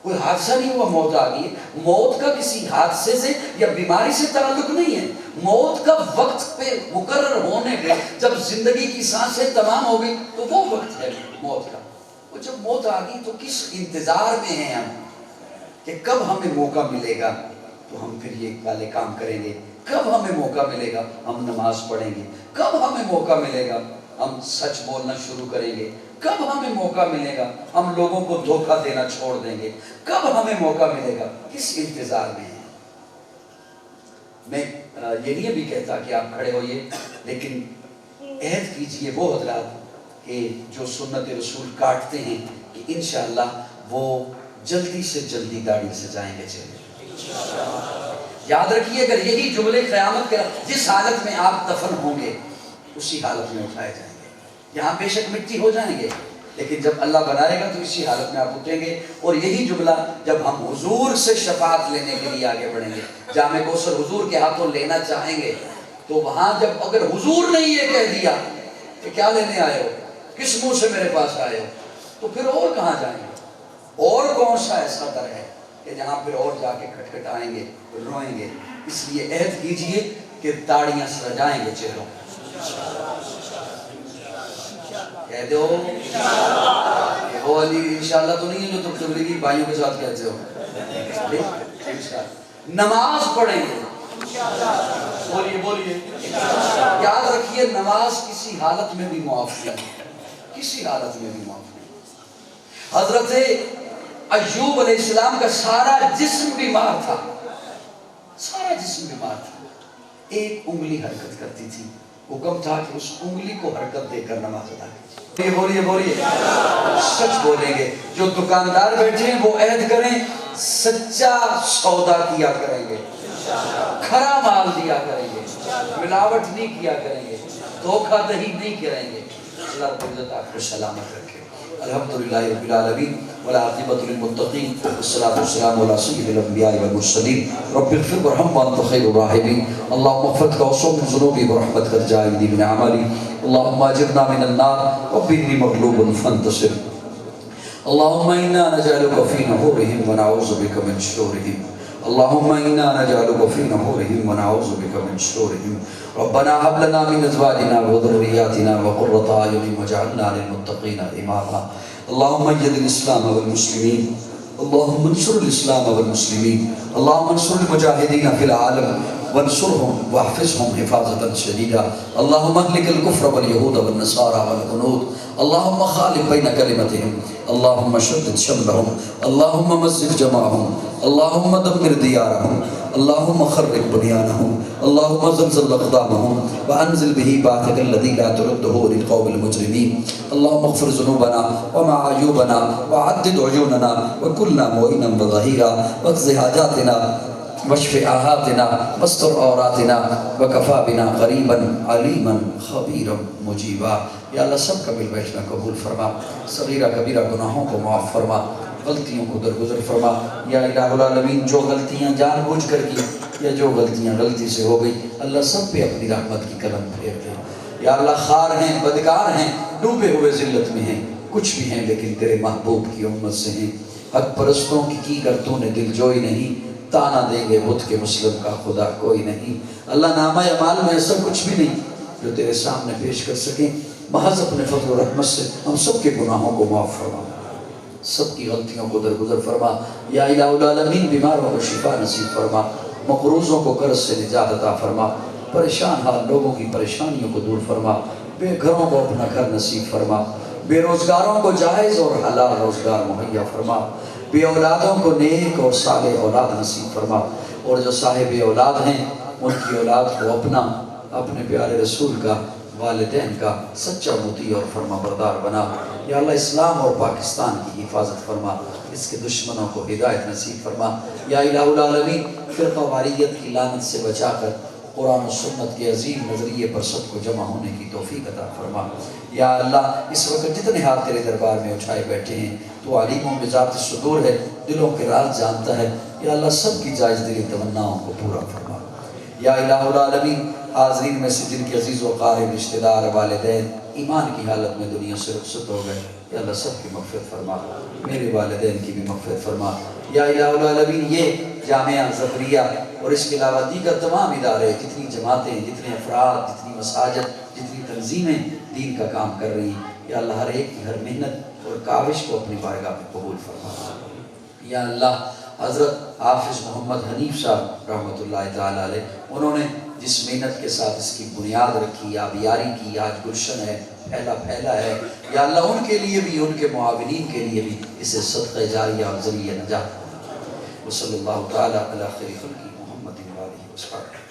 کوئی حادثہ نہیں ہوا موت آ گئی ہے. موت کا کسی حادثے سے یا بیماری سے تعلق نہیں ہے. موت کا وقت پہ مقرر ہونے پہ جب زندگی کی سانسیں تمام ہو گئی تو وہ وقت ہے موت کا. اور جب موت آ گئی تو کس انتظار میں ہیں ہم کہ کب ہمیں موقع ملے گا تو ہم پھر یہ والے کام کریں گے. کب ہمیں موقع ملے گا ہم نماز پڑھیں گے. کب ہمیں موقع ملے گا ہم سچ بولنا شروع کریں گے. کب ہمیں موقع ملے گا ہم لوگوں کو دھوکہ دینا چھوڑ دیں گے. کب ہمیں موقع ملے گا، کس انتظار میں ہیں. میں یہ نہیں بھی کہتا کہ آپ کھڑے ہوئیے، لیکن عہد کیجئے وہ حضرات کہ جو سنت رسول کاٹتے ہیں کہ انشاءاللہ وہ جلدی سے جلدی داڑھی سجائیں گے چہرے. یاد رکھیے اگر یہی جملے قیامت کے جس حالت میں آپ دفن ہوں گے اسی حالت میں اٹھائے جائیں گے. یہاں بے شک مٹی ہو جائیں گے لیکن جب اللہ بنائے گا تو اسی حالت میں آپ اٹھیں گے. اور یہی جملہ جب ہم حضور سے شفاعت لینے کے لیے آگے بڑھیں گے، جامع کوثر حضور کے ہاتھوں لینا چاہیں گے، تو وہاں جب اگر حضور نے یہ کہہ دیا کہ کیا لینے آئے ہو، کس منہ سے میرے پاس آئے ہو، تو پھر اور کہاں جائیں گے. اور کون سا ایسا در ہے کہ جہاں پھر اور جا کے کھٹکھٹائیں گے، روئیں گے. اس لیے عہد کیجئے کہ داڑیاں سجائیں گے چہروں. کہہ دو وہ علی انشاءاللہ تو نہیں ہے جو تم تبلیغی بھائیوں کے ساتھ کہتے ہو. نماز پڑھیں گے. بولیے یاد رکھیے نماز کسی حالت میں بھی معاف نہیں، کسی حالت میں بھی معاف نہیں. حضرت ایوب علیہ السلام کا سارا جسم بیمار تھا، سارا جسم بیمار تھا. ایک انگلی حرکت کرتی تھی، حکم تھا کہ اس انگلی کو حرکت دے کر نماز ادا کریں. بولیے سچ بولیں گے. جو دکاندار بیٹھے ہیں وہ عہد کریں سچا سودا کیا کریں گے، کھرا مال دیا کریں گے، ملاوٹ نہیں کیا کریں گے، دھوکہ دہی نہیں کریں گے. اللہ رب العزت آپ کو سلامت رکھے. الحمدللہ رب العالمین والعاقبۃ للمتقین والصلاۃ والسلام علی سید الانبیاء والمرسلین. رب اغفر وارحم وانت خیر الراحمین. اللهم اغفر وصوم من ذنوبی برحمتک الجائدی من اعمالی. اللهم اجرنا من النار رب انی مغلوب فانتصر. اللهم انا نجعلك في نحورهم ونعوذ بك من شرورهم. اللهم انا نجعلك في نحورهم ونعوذ بك من شرورهم. ربنا هب لنا من ازواجنا وذرياتنا قرة اعين واجعلنا للمتقين اماما. اللهم ايد الاسلام والمسلمين. اللهم انصر الاسلام والمسلمين. اللهم انصر المجاهدين في العالم وانصرهم واحفظهم حفاظة شديدة. اللهم اهلك الكفر واليهود والنصارى والهنود. اللهم خالف بين كلمتهم. اللهم شدد شملهم. اللهم مزق جمعهم. اللهم دمر ديارهم. اللهم خرب بنيانهم. اللهم زلزل اقدامهم وانزل به بعثك الذي لا ترده للقوم المجرمين. اللهم اغفر ذنوبنا ومع عيوبنا وعدد عيوننا وكلنا معينا وظهيرا واقض حاجاتنا واشف آہاتنا واستر عوراتنا وکفا بنا قریبا علیما خبیرا مجیبا۔ یا اللہ سب کا مل بیٹھنا قبول فرما، صغیرہ کبیرہ گناہوں کو معاف فرما، غلطیوں کو درگزر فرما۔ یا الہ العالمین جو غلطیاں جان بوجھ کر کی یا جو غلطیاں غلطی سے ہو گئی، اللہ سب پہ اپنی رحمت کی قلم پھیر دے۔ یا اللہ خار ہیں، بدکار ہیں، ڈوبے ہوئے ذلت میں ہیں، کچھ بھی ہیں لیکن تیرے محبوب کی امت سے ہیں۔ حق پرستوں کی کر تو نے دل جوئی نہیں، تانا دیں گے بت کے مسلم کا خدا کوئی نہیں۔ اللہ نامہ اعمال میں ایسا کچھ بھی نہیں جو تیرے سامنے پیش کر سکیں، محض اپنے فضل و رحمت سے ہم سب کے گناہوں کو معاف فرما، سب کی غلطیوں کو درگزر فرما۔ یا الہ العالمین بیماروں کو شفا نصیب فرما، مقروضوں کو قرض سے نجات عطا فرما، پریشان حال لوگوں کی پریشانیوں کو دور فرما، بے گھروں کو اپنا گھر نصیب فرما، بے روزگاروں کو جائز اور حلال روزگار مہیا فرما، بے اولادوں کو نیک اور صالح اولاد نصیب فرما، اور جو صاحب اولاد ہیں ان کی اولاد کو اپنے پیارے رسول کا، والدین کا سچا مطیع اور فرما بردار بنا۔ یا اللہ اسلام اور پاکستان کی حفاظت فرما، اس کے دشمنوں کو ہدایت نصیب فرما۔ یا الہ العالمین فرقہ واریت کی لعنت سے بچا کر قرآن و سنت کے عظیم نظریے پر سب کو جمع ہونے کی توفیق عطا فرما۔ یا اللہ اس وقت جتنے ہاتھ تیرے دربار میں اٹھائے بیٹھے ہیں تو علیموں میں ذات صدور ہے، دلوں کے راز جانتا ہے۔ یا اللہ سب کی جائز دلی تمناؤں کو پورا فرما۔ یا الہ العالمین حاضرین میں سے جن کے عزیز و قارب رشتہ دار والدین ایمان کی حالت میں دنیا سے رخصت ہو گئے، یا اللہ سب کی مغفرت فرما، میرے والدین کی بھی مغفرت فرما۔ یا الہ العالمین یہ جامعہ زکریا اور اس کے علاوہ دیگر تمام ادارے، جتنی جماعتیں، جتنے افراد، جتنی مساجد، جتنی تنظیمیں دین کا کام کر رہی ہیں، یا اللہ ہر ایک کی ہر محنت اور کاوش کو اپنی بارگاہ میں قبول فرما۔ یا اللہ حضرت حافظ محمد حنیف صاحب رحمۃ اللہ تعالی علیہ، انہوں نے جس محنت کے ساتھ اس کی بنیاد رکھی، آبیاری کی، آج گلشن ہے، پھیلا ہے، یا اللہ ان کے لیے بھی، ان کے معاونین کے لیے بھی اسے صدقہ جاریہ اور ذریعہ نجات۔ وصلی اللہ تعالی علی خیر خلقہ محمد و آلہ وصحبہ۔